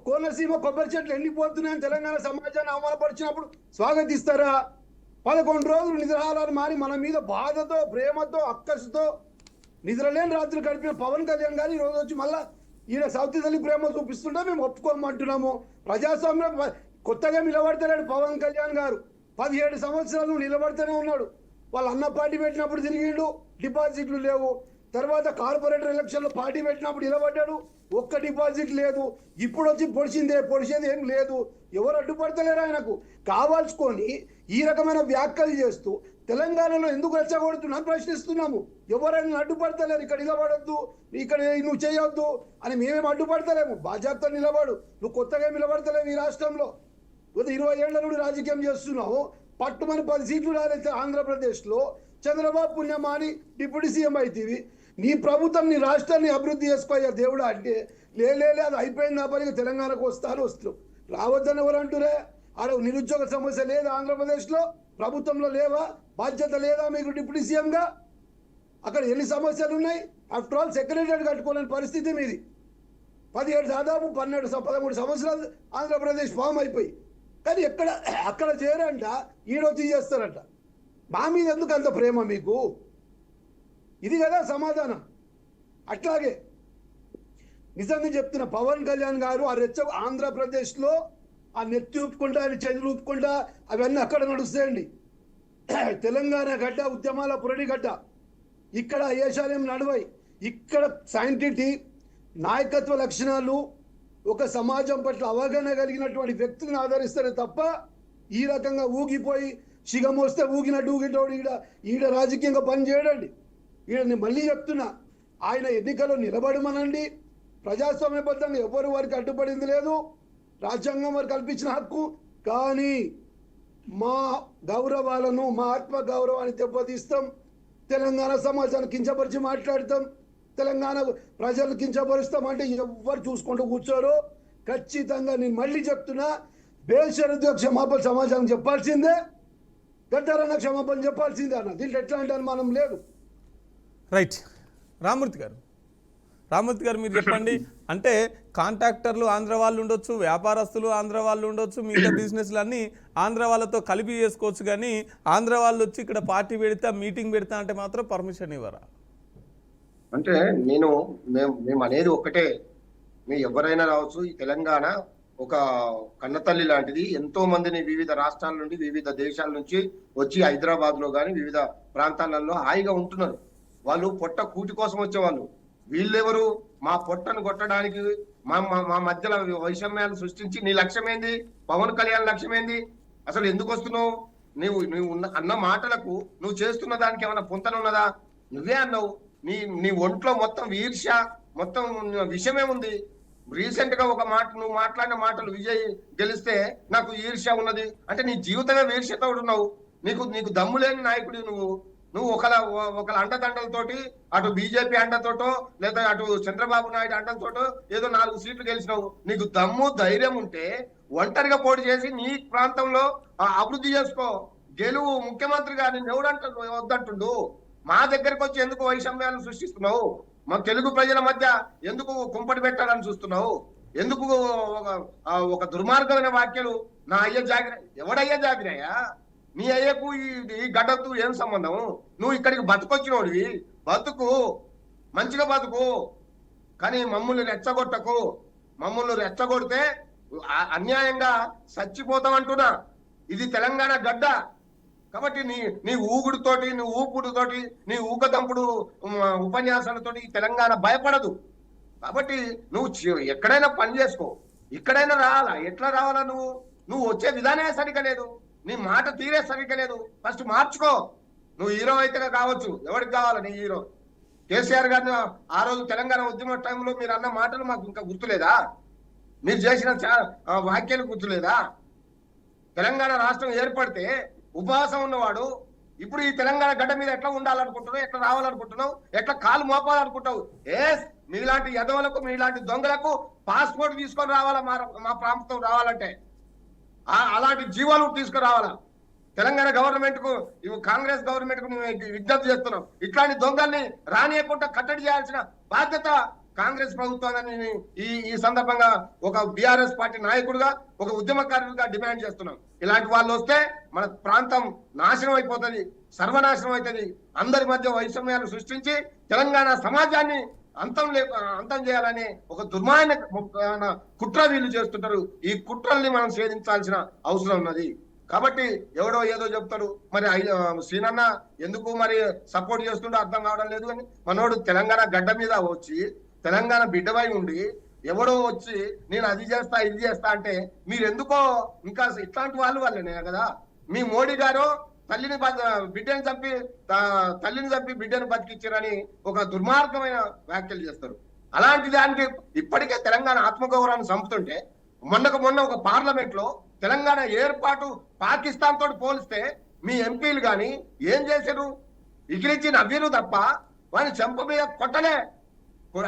కోనసీమ కొబ్బరి చెట్లు ఎండిపోతున్నాయని తెలంగాణ సమాజాన్ని అవమానపరిచినప్పుడు స్వాగతిస్తారా? 11 రోజులు నిద్రహారాలు మారి మన మీద బాధతో, ప్రేమతో, అక్కసుతో నిద్రలేని రాత్రులు గడిపిన పవన్ కళ్యాణ్ గారు ఈ రోజు వచ్చి మళ్ళా ఈయన సౌతి తల్లి ప్రేమ చూపిస్తుంటే మేము ఒప్పుకోమంటున్నాము. ప్రజాస్వామ్యం కొత్తగా నిలబడతాడు పవన్ కళ్యాణ్ గారు. 17 సంవత్సరాలు నిలబడుతూనే ఉన్నాడు. వాళ్ళు అన్న పార్టీ పెట్టినప్పుడు తిరిగిండు, డిపాజిట్లు లేవు. తర్వాత కార్పొరేటర్ ఎలక్షన్లో పార్టీ పెట్టినప్పుడు నిలబడ్డాడు, ఒక్క డిపాజిట్ లేదు. ఇప్పుడు వచ్చి పొడిచేది ఏం లేదు. ఎవరు అడ్డుపడతలేరు ఆయనకు. కావాల్సుకొని ఈ రకమైన వ్యాఖ్యలు చేస్తూ తెలంగాణలో ఎందుకు రెచ్చగొడుతున్నా ప్రశ్నిస్తున్నాము. ఎవరైనా అడ్డుపడతలేరు. ఇక్కడ నిలబడద్దు, ఇక్కడ నువ్వు చేయొద్దు అని మేమేం అడ్డుపడతలేము. బాధ్యత నిలబడు. నువ్వు కొత్తగా నిలబడతలేవు ఈ రాష్ట్రంలో. 20 ఏళ్ల నుండి రాజకీయం చేస్తున్నావు. పట్టుమని 10 సీట్లు రాలేదు ఆంధ్రప్రదేశ్లో. చంద్రబాబు పుణ్యమాని డిప్యూటీ సీఎం అవుతుంది. నీ ప్రభుత్వం నీ రాష్ట్రాన్ని అభివృద్ధి చేసుకోయా దేవుడా అంటే లేదు అది అయిపోయింది. ఆ పనికి తెలంగాణకు వస్తున్నావు. రావద్దని ఎవరు అంటురే? ఆడ నిరుద్యోగ సమస్య లేదా ఆంధ్రప్రదేశ్లో? ప్రభుత్వంలో లేవా? బాధ్యత లేదా మీకు డిప్యూటీ సీఎంగా? అక్కడ ఎన్ని సమస్యలు ఉన్నాయి? ఆఫ్టర్ ఆల్ సెక్రటరీ కట్టుకోలేని పరిస్థితి మీది. 17 దాదాపు 13 సంవత్సరాలు ఆంధ్రప్రదేశ్ ఫామ్ అయిపోయి, కానీ అక్కడ చేరంట, ఈడొచ్చి చేస్తారంట. మా మీద ఎందుకు అంత ప్రేమ మీకు? ఇది కదా సమాధానం. అట్లాగే నిజంగా చెప్తున్న పవన్ కళ్యాణ్ గారు ఆ ఆంధ్రప్రదేశ్లో ఆ నెత్తి ఊపుకుంటా, ఆయన చేతులు ఊపుకుంటా అవన్నీ అక్కడ నడుస్తాయండి. తెలంగాణ గడ్డ, ఉద్యమాల పురడి గడ్డ. ఇక్కడ ఏషాలేం నడవాయి. ఇక్కడ సైంటిఫిక్ నాయకత్వ లక్షణాలు, ఒక సమాజం పట్ల అవగాహన కలిగినటువంటి వ్యక్తులను ఆదరిస్తారు తప్ప ఈ రకంగా ఊగిపోయి శిగం వస్తే ఊగినట్టు ఊగిటోడు ఈడ రాజకీయంగా పనిచేయడండి. నేను మళ్ళీ చెప్తున్నా, ఆయన ఎన్నికల్లో నిలబడమనండి. ప్రజాస్వామ్యబద్ధంగా ఎవరు వారికి అడ్డుపడింది లేదు. రాజ్యాంగం వారు కల్పించిన హక్కు. కానీ మా గౌరవాలను, మా ఆత్మ గౌరవాన్ని దెబ్బతీస్తాం. తెలంగాణ సమాజాన్ని కించపరిచి మాట్లాడతాం, తెలంగాణ ప్రజలు కించపరుస్తాం అంటే ఎవరు చూసుకుంటూ కూర్చోరు. ఖచ్చితంగా నేను మళ్ళీ చెప్తున్నా, బేషరతుగా క్షమాపణ సమాజానికి చెప్పాల్సిందే, గద్దారన్న క్షమాపణ చెప్పాల్సిందే అన్న. దీంట్లో ఎట్లా అంటే అనుమానం లేదు. రైట్. రామూర్తి గారు మీరు చెప్పండి. అంటే కాంట్రాక్టర్లు ఆంధ్ర వాళ్ళు ఉండొచ్చు, వ్యాపారస్తులు ఆంధ్ర వాళ్ళు ఉండొచ్చు, మిగతా బిజినెస్లు అన్నీ ఆంధ్ర వాళ్ళతో కలిపి చేసుకోవచ్చు. కానీ ఆంధ్ర వాళ్ళు వచ్చి ఇక్కడ పార్టీ పెడతా, మీటింగ్ పెడతా అంటే మాత్రం పర్మిషన్ ఇవ్వరా? అంటే మేము అనేది ఒకటే, మీ ఎవరైనా రావచ్చు. ఈ తెలంగాణ ఒక కన్నతల్లి లాంటిది. ఎంతో మందిని వివిధ రాష్ట్రాల నుండి, వివిధ దేశాల నుంచి వచ్చి హైదరాబాద్ లో కానీ వివిధ ప్రాంతాలలో హాయిగా ఉంటున్నారు. వాళ్ళు పొట్ట కూటి కోసం వచ్చేవాళ్ళు. వీళ్ళెవరు? మా పొట్టను కొట్టడానికి, మా మధ్యలో వైషమ్యాలు సృష్టించి, నీ లక్ష్యం ఏంది? పవన్ కళ్యాణ్ లక్ష్యం ఏంది? అసలు ఎందుకు వస్తున్నావు? నువ్వు అన్న మాటలకు నువ్వు చేస్తున్న దానికి ఏమైనా పొంతన ఉన్నదా? నువ్వే అన్నావు, నీ ఒంట్లో మొత్తం ఈర్ష్య, మొత్తం విషయమే ఉంది. రీసెంట్ గా ఒక మాట నువ్వు మాట్లాడిన మాటలు, విజయ్ గెలిస్తే నాకు ఈర్ష్య ఉన్నది అంటే నీ జీవితమే ఈర్ష్యతో ఉన్నావు. నీకు దమ్ము లేని నాయకుడి నువ్వు ఒకళ్ళ అండదండలతోటి, అటు బీజేపీ అండతోటో లేదా అటు చంద్రబాబు నాయుడు అండలతోటో ఏదో 4 సీట్లు గెలిచినావు. నీకు దమ్ము ధైర్యం ఉంటే ఒంటరిగా పోటీ చేసి నీ ప్రాంతంలో అభివృద్ధి చేసుకో. గెలువు. ముఖ్యమంత్రి గారిని వద్దంటుండు. మా దగ్గరకు వచ్చి ఎందుకు వైషమ్యాలను సృష్టిస్తున్నావు? మా తెలుగు ప్రజల మధ్య ఎందుకు కుంపటి పెట్టాలని చూస్తున్నావు? ఎందుకు ఒక దుర్మార్గమైన వ్యాఖ్యలు? నా అయ్య జాగిర, ఎవడయ్యా జాగిరయ్యా? నీ అయ్యకు ఈ గడ్డకు ఏం సంబంధం? నువ్వు ఇక్కడికి బతుకొచ్చినోడివి, బతుకు, మంచిగా బతుకు, కానీ మమ్మల్ని రెచ్చగొట్టకు. మమ్మల్ని రెచ్చగొడితే అన్యాయంగా చచ్చిపోతామంటున్నా. ఇది తెలంగాణ గడ్డ. కాబట్టి నీ ఊగుడుతోటి, నీ ఊపుడుతోటి, నీ ఊకదంపుడు ఉపన్యాసాలతోటి తెలంగాణ భయపడదు. కాబట్టి నువ్వు ఎక్కడైనా పని చేసుకో, ఇక్కడైనా రావాలా. ఎట్లా రావాలా? నువ్వు వచ్చే విధానమే సరిగ్గా లేదు, నీ మాట తీరే సరిగ్గా లేదు. ఫస్ట్ మార్చుకో. నువ్వు హీరో అయితే కావచ్చు, ఎవరికి కావాలా నీ హీరో? కేసీఆర్ గారిని ఆ రోజు తెలంగాణ ఉద్యమ టైంలో మీరు అన్న మాటలు మాకు ఇంకా గుర్తులేదా? మీరు చేసిన వ్యాఖ్యలు గుర్తులేదా? తెలంగాణ రాష్ట్రం ఏర్పడితే ఉపవాసం ఉన్నవాడు ఇప్పుడు ఈ తెలంగాణ గడ్డ మీద ఎట్లా ఉండాలనుకుంటున్నావు, ఎట్లా రావాలనుకుంటున్నావు, ఎట్లా కాలు మోపాలనుకుంటావు? మీలాంటి యదవులకు మీలాంటి దొంగలకు పాస్పోర్ట్ తీసుకొని రావాలా మా ప్రాంతం రావాలంటే? అలాంటి జీవాలు తీసుకురావాలా? తెలంగాణ గవర్నమెంట్ కు కాంగ్రెస్ గవర్నమెంట్ కు విజ్ఞప్తి చేస్తున్నాం. ఇట్లాంటి దొంగల్ని రానియకుండా కట్టడి చేయాల్సిన బాధ్యత కాంగ్రెస్ ప్రభుత్వాన్ని ఈ సందర్భంగా ఒక బీఆర్ఎస్ పార్టీ నాయకుడిగా, ఒక ఉద్యమకారుడిగా డిమాండ్ చేస్తున్నాం. ఇలాంటి వాళ్ళు వస్తే మన ప్రాంతం నాశనం అయిపోతుంది, సర్వనాశనం అవుతుంది. అందరి మధ్య వైషమ్యాలు సృష్టించి తెలంగాణ సమాజాన్ని అంతం చేయాలని ఒక దుర్మార్గ కుట్ర వీళ్ళు చేస్తుంటారు. ఈ కుట్రల్ని మనం ఛేదించాల్సిన అవసరం ఉన్నది. కాబట్టి ఎవడో ఏదో చెప్తాడు, మరి శ్రీనన్న ఎందుకు మరి సపోర్ట్ చేస్తుండో అర్థం కావడం లేదు. అని మనోడు తెలంగాణ గడ్డ మీద వచ్చి తెలంగాణ బిడ్డవై ఉండి ఎవడో వచ్చి నేను అది చేస్తా ఇది చేస్తా అంటే మీరు ఎందుకో ఇంకా ఇట్లాంటి వాళ్ళనే కదా. మీ మోడీ గారు బిడ్డని చంపి బిడ్డను బతికించారని ఒక దుర్మార్గమైన వ్యాఖ్యలు చేస్తారు. అలాంటి దానికి ఇప్పటికే తెలంగాణ ఆత్మగౌరవాన్ని చంపుతుంటే మొన్న ఒక పార్లమెంట్ లో తెలంగాణ ఏర్పాటు పాకిస్తాన్ తోటి పోలిస్తే మీ ఎంపీలు గాని ఏం చేశారు? ఇకిలిచ్చి నవ్వులు తప్ప వాని చెంప మీద కొట్టలే.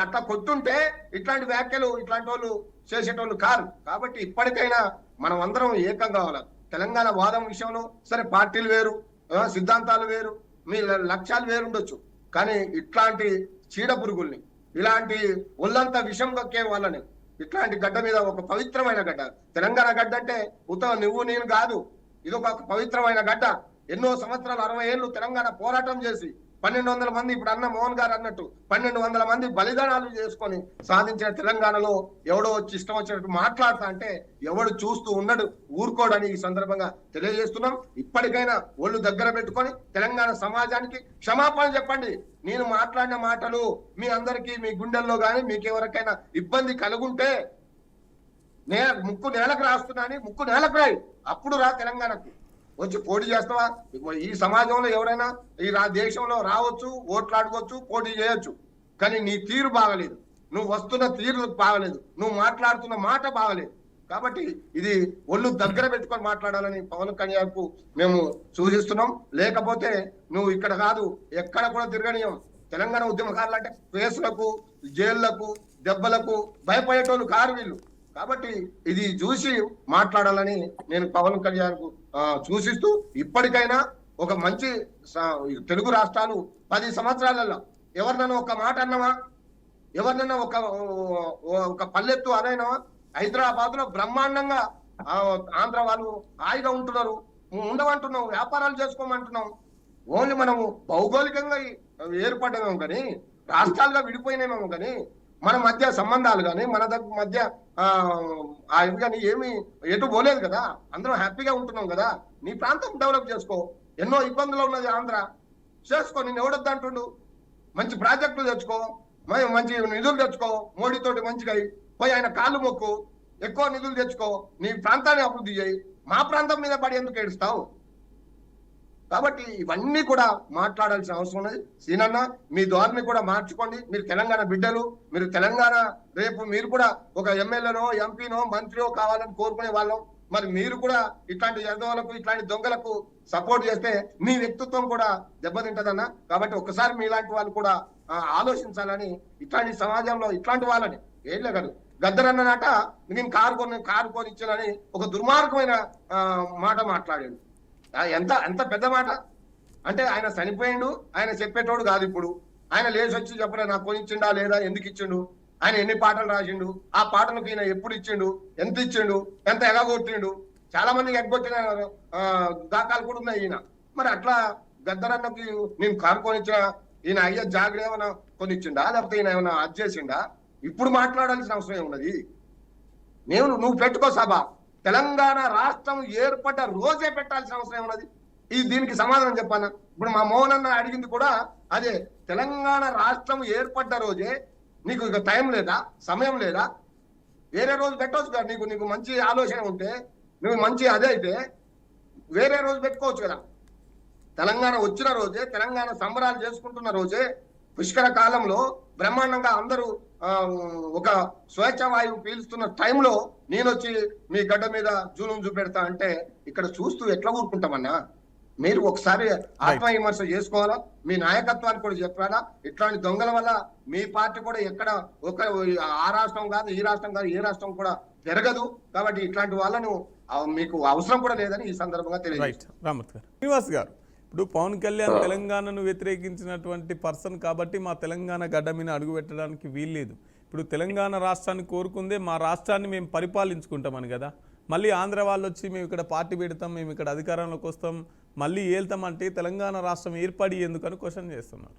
అట్లా కొట్టుంటే ఇట్లాంటి వ్యాఖ్యలు ఇట్లాంటి వాళ్ళు చేసేటోళ్ళు కారు. కాబట్టి ఇప్పటికైనా మనం అందరం ఏకం కావాలి. తెలంగాణ వాదం విషయంలో సరే పార్టీలు వేరు, సిద్ధాంతాలు వేరు, మీ లక్ష్యాలు వేరుండొచ్చు, కానీ ఇట్లాంటి చీడ పురుగుల్ని, ఇలాంటి ఒళ్ళంతా విషం కక్కే వాళ్ళని ఇట్లాంటి గడ్డ మీద ఒక పవిత్రమైన గడ్డ తెలంగాణ గడ్డ అంటే నువ్వు నేను కాదు, ఇది ఒక పవిత్రమైన గడ్డ. ఎన్నో సంవత్సరాలు 60 ఏళ్ళు తెలంగాణ పోరాటం చేసి 1200 మంది, ఇప్పుడు అన్న మోహన్ గారు అన్నట్టు 1200 మంది బలిదానాలు చేసుకొని సాధించిన తెలంగాణలో ఎవడో వచ్చి ఇష్టం వచ్చినట్టు మాట్లాడతా అంటే ఎవడు చూస్తూ ఉన్నాడు, ఊరుకోడని ఈ సందర్భంగా తెలియజేస్తున్నాం. ఇప్పటికైనా ఒళ్ళు దగ్గర పెట్టుకొని తెలంగాణ సమాజానికి క్షమాపణ చెప్పండి. నేను మాట్లాడిన మాటలు మీ అందరికీ మీ గుండెల్లో కానీ మీకు ఎవరికైనా ఇబ్బంది కలుగుంటే ముక్కు నేలకు రాస్తున్నాని ముక్కు నేలకు రాయి, అప్పుడు రా తెలంగాణకు వచ్చి పోటీ చేస్తావా? ఈ సమాజంలో ఎవరైనా ఈ దేశంలో రావచ్చు, ఓట్లాడుకోవచ్చు, పోటీ చేయొచ్చు, కానీ నీ తీరు బాగలేదు, నువ్వు వస్తున్న తీరు బాగలేదు, నువ్వు మాట్లాడుతున్న మాట బాగలేదు. కాబట్టి ఇది ఒళ్ళు దగ్గర పెట్టుకొని మాట్లాడాలని పవన్ కళ్యాణ్కు మేము సూచిస్తున్నాం. లేకపోతే నువ్వు ఇక్కడ కాదు ఎక్కడ కూడా తిరగనీయం. తెలంగాణ ఉద్యమకారులు అంటే కేసులకు, జైళ్లకు, దెబ్బలకు భయపడేటోళ్ళు కారు వీళ్ళు. కాబట్టి ఇది చూసి మాట్లాడాలని నేను పవన్ కళ్యాణ్కు సూచిస్తూ, ఇప్పటికైనా ఒక మంచి తెలుగు రాష్ట్రాలు 10 సంవత్సరాలలో ఎవరినైనా ఒక మాట అన్నవా, ఎవరినైనా ఒక పల్లెత్తు అనైనావా? హైదరాబాద్ లో బ్రహ్మాండంగా ఆంధ్ర వాళ్ళు హాయిగా ఉంటున్నారు, ఉండమంటున్నాం, వ్యాపారాలు చేసుకోమంటున్నాం. ఓన్లీ మనము భౌగోళికంగా ఏర్పడ్డామేమో కానీ, రాష్ట్రాలుగా విడిపోయినామేమో కానీ, మన మధ్య సంబంధాలు కానీ మన మధ్య కానీ ఏమి ఎటు పోలేదు కదా. అందరం హ్యాపీగా ఉంటున్నాం కదా. నీ ప్రాంతం డెవలప్ చేసుకో. ఎన్నో ఇబ్బందులు ఉన్నది ఆంధ్ర, చేసుకో. నేను ఎవడొద్దంటుండు? మంచి ప్రాజెక్టులు తెచ్చుకో, మంచి నిధులు తెచ్చుకో, మోడీతోటి మంచిగా పోయి ఆయన కాళ్ళు మొక్కు, ఎక్కువ నిధులు తెచ్చుకో, నీ ప్రాంతాన్ని అభివృద్ధి చేయి. మా ప్రాంతం మీద పడి ఎందుకు ఏడుస్తావు? కాబట్టి ఇవన్నీ కూడా మాట్లాడాల్సిన అవసరం ఉన్నది. సీనన్న, మీ ధోరణి కూడా మార్చుకోండి. మీరు తెలంగాణ బిడ్డలు, మీరు తెలంగాణ రేపు మీరు కూడా ఒక ఎమ్మెల్యేనో ఎంపీనో మంత్రియో కావాలని కోరుకునే వాళ్ళం. మరి మీరు కూడా ఇట్లాంటి యదవులకు ఇట్లాంటి దొంగలకు సపోర్ట్ చేస్తే మీ వ్యక్తిత్వం కూడా దెబ్బతింటదన్న. కాబట్టి ఒక్కసారి మీలాంటి వాళ్ళు కూడా ఆలోచించాలని, ఇట్లాంటి సమాజంలో ఇట్లాంటి వాళ్ళని ఏం లేదు గద్దరన్ననాట నేను కారు కొనిచ్చానని ఒక దుర్మార్గమైన మాట మాట్లాడాడు. ఎంత పెద్ద మాట అంటే, ఆయన చనిపోయిండు, ఆయన చెప్పేటోడు కాదు. ఇప్పుడు ఆయన లేచి వచ్చి చెప్పలే నాకు కొనిచ్చిండా లేదా, ఎందుకు ఇచ్చిండు, ఆయన ఎన్ని పాటలు రాసిండు, ఆ పాటలకు ఈయన ఎప్పుడు ఇచ్చిండు, ఎంత ఇచ్చిండు, ఎంత ఎగగొట్టిండు, చాలా మందికి ఎగ్గొట్టిన దాఖలు కూడా ఉన్నాయి ఈయన. మరి అట్లా గద్దరన్నకి నేను కారు కొనిచ్చిన ఈయన అయ్యే జాగ్రత్త ఏమైనా కొనిచ్చిండా, లేకపోతే ఈయన ఏమైనా అది చేసిండా? ఇప్పుడు మాట్లాడాల్సిన అవసరం ఏమున్నది? నువ్వు పెట్టుకో సభ. తెలంగాణ రాష్ట్రం ఏర్పడ్డ రోజే పెట్టాల్సిన అవసరం ఉన్నది. దీనికి సమాధానం చెప్పాను. ఇప్పుడు మా మోహన్ అన్న అడిగింది కూడా అదే. తెలంగాణ రాష్ట్రం ఏర్పడ్డ రోజే నీకు ఇక టైం లేదా, సమయం లేదా? వేరే రోజు పెట్టవచ్చు కదా. నీకు మంచి ఆలోచన ఉంటే, నువ్వు మంచి అదే అయితే వేరే రోజు పెట్టుకోవచ్చు కదా. తెలంగాణ వచ్చిన రోజే, తెలంగాణ సంబరాలు చేసుకుంటున్న రోజే పుష్కర కాలంలో బ్రహ్మాండంగా అందరూ ఒక స్వేచ్ఛ వాయువు పీలుస్తున్న టైంలో నేను వచ్చి మీ గడ్డ మీద జూలం చూపెడతా అంటే ఇక్కడ చూస్తూ ఎట్లా ఊరుకుంటామన్నా? మీరు ఒకసారి ఆత్మవిమర్శ చేసుకోవాలా, మీ నాయకత్వానికి కూడా చెప్పాలా. ఇట్లాంటి దొంగల వల్ల మీ పార్టీ కూడా ఎక్కడ ఒక ఆ రాష్ట్రం కాదు, ఈ రాష్ట్రం కాదు, ఏ రాష్ట్రం కూడా పెరగదు. కాబట్టి ఇట్లాంటి వాళ్ళను మీకు అవసరం కూడా లేదని ఈ సందర్భంగా తెలియదు. రామత్ గారు, శ్రీనివాస్ గారు, ఇప్పుడు పవన్ కళ్యాణ్ తెలంగాణను వ్యతిరేకించినటువంటి పర్సన్ కాబట్టి మా తెలంగాణ గడ్డ మీద అడుగు పెట్టడానికి వీల్లేదు. ఇప్పుడు తెలంగాణ రాష్ట్రాన్ని కోరుకుందే మా రాష్ట్రాన్ని మేము పరిపాలించుకుంటామని కదా. మళ్ళీ ఆంధ్ర వాళ్ళు వచ్చి మేము ఇక్కడ పార్టీ పెడతాం, మేము ఇక్కడ అధికారంలోకి వస్తాం, మళ్ళీ ఏళ్తామంటే తెలంగాణ రాష్ట్రం ఏర్పడి ఎందుకని క్వశ్చన్ చేస్తున్నారు.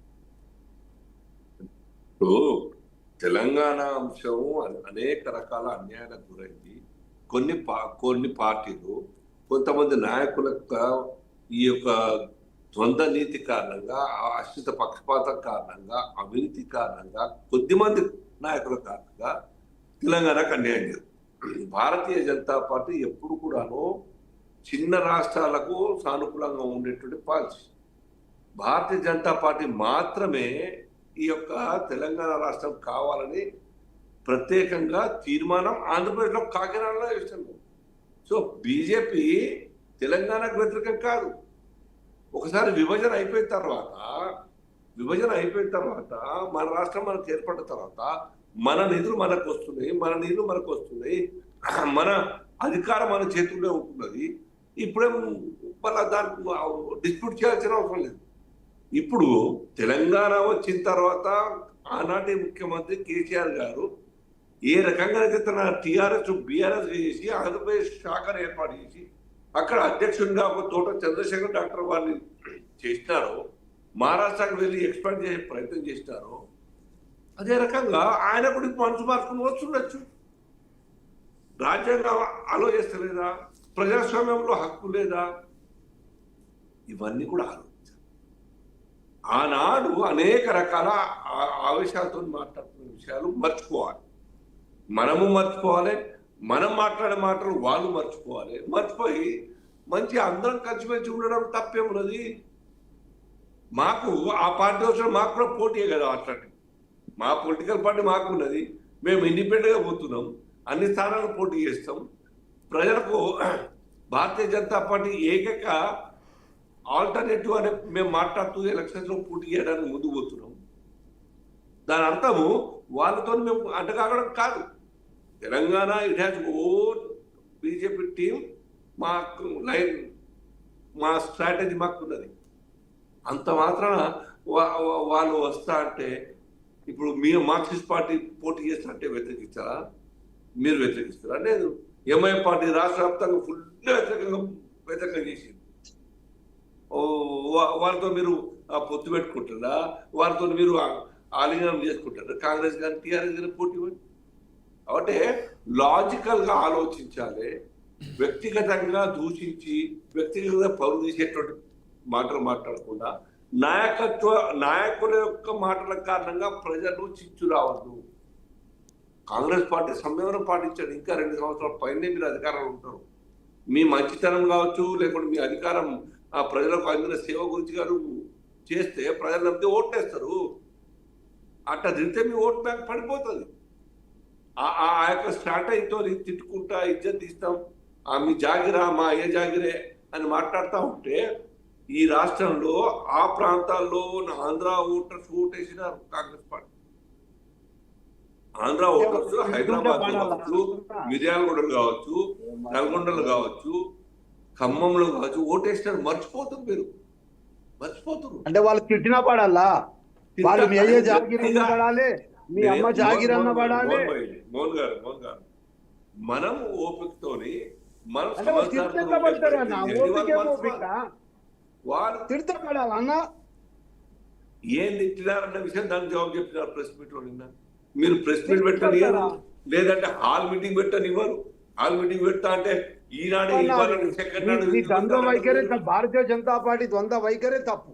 తెలంగాణ అంశం అనేక రకాల అన్యాయాలకు గురైంది. కొన్ని పార్టీలు, కొంతమంది నాయకుల ఈ యొక్క ద్వంద్వ నీతి కారణంగా, అశ్రిత పక్షపాతం కారణంగా, అవినీతి కారణంగా, కొద్దిమంది నాయకుల కారణంగా తెలంగాణకు అన్యాయం జరిగింది. భారతీయ జనతా పార్టీ ఎప్పుడు కూడాను చిన్న రాష్ట్రాలకు సానుకూలంగా ఉండేటువంటి పాలసీ. భారతీయ జనతా పార్టీ మాత్రమే ఈ యొక్క తెలంగాణ రాష్ట్రం కావాలని ప్రత్యేకంగా తీర్మానం ఆంధ్రప్రదేశ్లో కాకినాడలో చేస్తుంది. సో బీజేపీ తెలంగాణకు వ్యతిరేకం కాదు. ఒకసారి విభజన అయిపోయిన తర్వాత మన రాష్ట్రం మనకు ఏర్పడిన తర్వాత మన నిధులు మనకు వస్తున్నాయి, మన నీళ్లు మనకు వస్తున్నాయి, మన అధికారం మన చేతుల్లో ఉంటున్నది. ఇప్పుడేం మళ్ళీ దానికి డిస్ప్యూట్ చేయాల్సిన అవసరం లేదు. ఇప్పుడు తెలంగాణ వచ్చిన తర్వాత ఆనాటి ముఖ్యమంత్రి కేసీఆర్ గారు ఏ రకంగా తన టీఆర్ఎస్ బీఆర్ఎస్ చేసి ఆంధ్రప్రదేశ్ శాఖను ఏర్పాటు చేసి అక్కడ అధ్యక్షుడిగా ఒక తోట చంద్రశేఖర్ డాక్టర్ వారిని చేసినారో, మహారాష్ట్రకు వెళ్ళి ఎక్స్పాండ్ చేసే ప్రయత్నం చేసినారో, అదే రకంగా ఆయన కూడా మనసు మార్చుకుని వస్తుండొచ్చు. రాజ్యాంగం అలో చేస్తలేదా? ప్రజాస్వామ్యంలో హక్కు లేదా? ఇవన్నీ కూడా ఆలోచించాలి. ఆనాడు అనేక రకాల ఆవేశాలతో మాట్లాడుతున్న విషయాలు మర్చిపోవాలి, మనము మర్చిపోవాలి, మనం మాట్లాడే మాటలు వాళ్ళు మర్చిపోవాలి. మర్చిపోయి మంచి అందరం కలిసిమెలిసి ఉండడం తప్పేమున్నది. మాకు ఆ పార్టీ వచ్చిన మాకు కూడా పోటీ కదా. అట్లాంటి మా పొలిటికల్ పార్టీ మాకు ఉన్నది, మేము ఇండిపెండెంట్గా పోతున్నాం, అన్ని స్థానాలు పోటీ చేస్తాం. ప్రజలకు భారతీయ జనతా పార్టీ ఏకైక ఆల్టర్నేటివ్ అని మేము మాట్లాడుతూ ఎలక్షన్స్లో పోటీ చేయడానికి ముందుకు పోతున్నాం. దాని అర్థము వాళ్ళతో మేము అడ్డకాగడం కాదు. Telangana it has own BJP team, మాకు లైన్, మా స్ట్రాటజీ మాకు ఉన్నది. అంత మాత్రాన వాళ్ళు వస్తా అంటే ఇప్పుడు మీరు మార్క్సిస్ట్ పార్టీ పోటీ చేస్తా అంటే వ్యతిరేకిస్తారా? మీరు వ్యతిరేకిస్తారా? లేదు. ఎంఐఎం పార్టీ రాష్ట్ర వ్యాప్తంగా ఫుల్ వ్యతిరేకంగా చేసింది. వాళ్ళతో మీరు పొత్తు పెట్టుకుంటారా? వాళ్ళతో మీరు ఆలింగనం చేసుకుంటారా? కాంగ్రెస్ కానీ టీఆర్ఎస్ కానీ పోటీ కాబట్టి లాజికల్గా ఆలోచించాలి. వ్యక్తిగతంగా దూషించి వ్యక్తిగతంగా పరువు తీసేటువంటి మాటలు మాట్లాడకుండా నాయకుల యొక్క మాటల కారణంగా ప్రజలు చిచ్చు రావద్దు. కాంగ్రెస్ పార్టీ సంయమనం పాటించాడు. ఇంకా 2 సంవత్సరాల పైనే మీరు అధికారంలో ఉంటారు. మీ మంచితనం కావచ్చు, లేకుంటే మీ అధికారం ఆ ప్రజలకు అందిన సేవ గురించి గారు చేస్తే ప్రజలంతా ఓట్లేస్తారు. అట్లా తిరిగితే మీ ఓట్ బ్యాంక్ పడిపోతుంది. ఆ యొక్క స్ట్రాటజీతో తిట్టుకుంటా ఇజ్జత్ తీస్తాం, మీ జాగిరా మా ఏ జాగిరే అని మాట్లాడుతూ ఉంటే ఈ రాష్ట్రంలో ఆ ప్రాంతాల్లో ఆంధ్ర ఓటర్స్ ఓటేసినారు Congress party. Andhra voters Hyderabad కావచ్చు, మిర్యాలగూడలు కావచ్చు, నల్గొండలు కావచ్చు, ఖమ్మంలో కావచ్చు ఓటేసినారు. మర్చిపోతారు మీరు, మర్చిపోతారు. అంటే వాళ్ళు తిట్టినా పడాలా? వాళ్ళు మీ అయ్యే జాగిరి పడాలి, మీ అమ్మ జాగిరి అన్న పడాలి. మోహన్ గారు మనం ఓపికతోని మనం వాళ్ళు తిడతా పడాలి అన్న. ఏం తిట్టినారన్న విషయం దానికి జవాబు చెప్పినారు ప్రెస్ మీట్ లో. నిన్న మీరు ప్రెస్ మీట్ పెట్టనివ్వరు, లేదంటే హాల్ మీటింగ్ పెట్టనివ్వరు. హాల్ మీటింగ్ పెడతా అంటే ఈనాడు ద్వంద్వ వైఖరి, భారతీయ జనతా పార్టీ ద్వంద్వ వైఖరి తప్పు.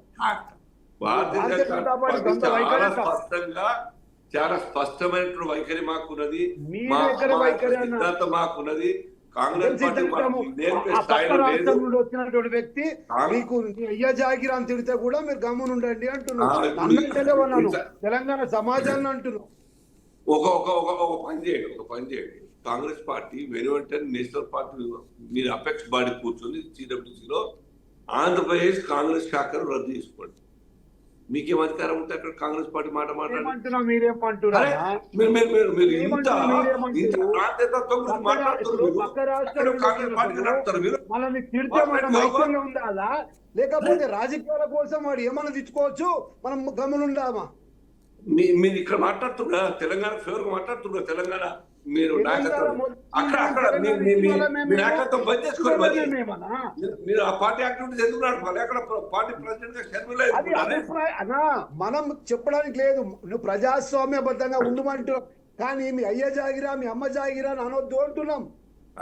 భారతీయ జనతా పార్టీ చాలా స్పష్టమైనటువంటి వైఖరి మాకున్నది, సిద్ధాంతం మాకున్నది. కాంగ్రెస్ పార్టీ నేర్పే ఆ పక్క స్థాయిలో లేదు. రాష్ట్రం నుండి వచ్చినటువంటి వ్యక్తి మీకు అయ్యా జాగిరా అని తిడితే కూడా మీరు గమ్మున ఉండండి అంటున్నాను. అన్నంటేనే ఉన్నాను, తెలంగాణ సమాజాన్ని అంటున్నాను. ఒక పని చేయండి. కాంగ్రెస్ పార్టీ వెనువెంటనే నేషనల్ పార్టీ మీరు అపెక్స్ బాడీ కూర్చొని సిడబ్ల్యూసీలో ఆంధ్రప్రదేశ్ కాంగ్రెస్ శాఖను రద్దు చేసుకోండి. మీకేం అధికారం ఉంటే అక్కడ కాంగ్రెస్ పార్టీ మాట మాట్లాడారు. లేకపోతే రాజకీయాల కోసం వాడు ఏమన్నా తెచ్చుకోవచ్చు, మనం గమనుండామా? మీరు ఇక్కడ మాట్లాడుతున్నా తెలంగాణ ఫేవర్ గా మాట్లాడుతున్నా. తెలంగాణ మీరు నాయకత్వం బంద్ చేసుకోండి. మరి మీరు ఆ పార్టీ యాక్టివిటీస్ ఎందుకు నడపాలి? అక్కడ పార్టీ ప్రెసిడెంట్ గా షర్మిల మనం చెప్పడానికి లేదు, నువ్వు ప్రజాస్వామ్యబద్ధంగా ఉండమంటూ, కానీ మీ అయ్య జాగిరా మీ అమ్మ జాగిరా అని అనొద్దు అంటున్నాం.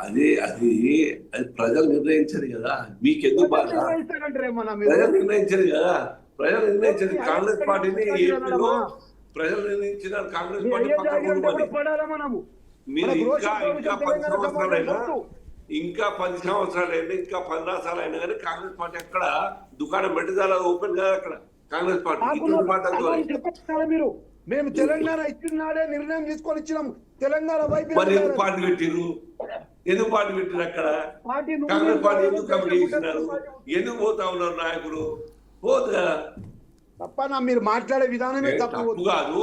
అది ప్రజలు నిర్ణయించారు కదా, మీకెందుకు బాధ? ప్రజలు నిర్ణయించారు కదా, ప్రజలు నిర్ణయించారు. కాంగ్రెస్ పార్టీని ఏపీలో ప్రజలు నిర్ణయించిన కాంగ్రెస్ పార్టీ మీరు ఇంకా 10 సంవత్సరాలైనా, ఇంకా 10 సంవత్సరాలైనా, ఇంకా 10 రాష్ట్రాలైనా కానీ కాంగ్రెస్ పార్టీ అక్కడ దుకాణం పెట్టిదాలా ఓపెన్ కాదు అక్కడ కాంగ్రెస్ పార్టీ. మీరు మేము తెలంగాణ ఇచ్చిన నాడే నిర్ణయం తీసుకొని ఇచ్చినాం. తెలంగాణ వైపు ఎందుకు పార్టీ పెట్టిరు? ఎందుకు పార్టీ పెట్టిరు అక్కడ? కాంగ్రెస్ పార్టీ ఎందుకు కమిటీ చేసినారు? ఎందుకు పోతా ఉన్నారు నాయకులు? పోదు కదా. తప్పనా మీరు మాట్లాడే విధానమే తప్పు కాదు.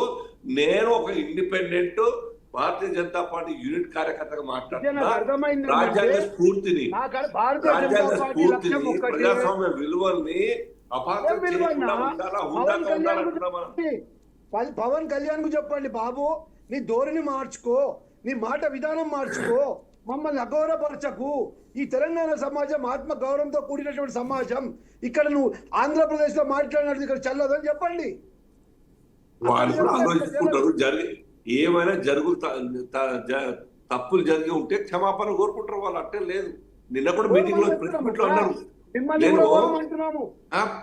నేను ఒక independent Bharatiya Janata party unit కార్యకర్తగా మాట్లాడుతున్నా. రాజ్యాంగ స్ఫూర్తిని ప్రజాస్వామ్య విలువల్ని పవన్ కళ్యాణ్ కు చెప్పండి, బాబు నీ ధోరణి మార్చుకో, నీ మాట విధానం మార్చుకో, మమ్మల్ని అగౌరవపరచకు. ఈ తెలంగాణ సమాజం ఆత్మ గౌరవంతో కూడినటువంటి సమాజం. ఇక్కడ నువ్వు ఆంధ్రప్రదేశ్ లో మాట్లాడినట్టు ఇక్కడ చల్లదని చెప్పండి. వాళ్ళు ఆలోచించుకుంటారు. ఏమైనా తప్పులు జరిగి ఉంటే క్షమాపణ కోరుకుంటారు వాళ్ళు. అంటే లేదు, నిన్న కూడా మీటింగ్ లో అన్నారు. నేను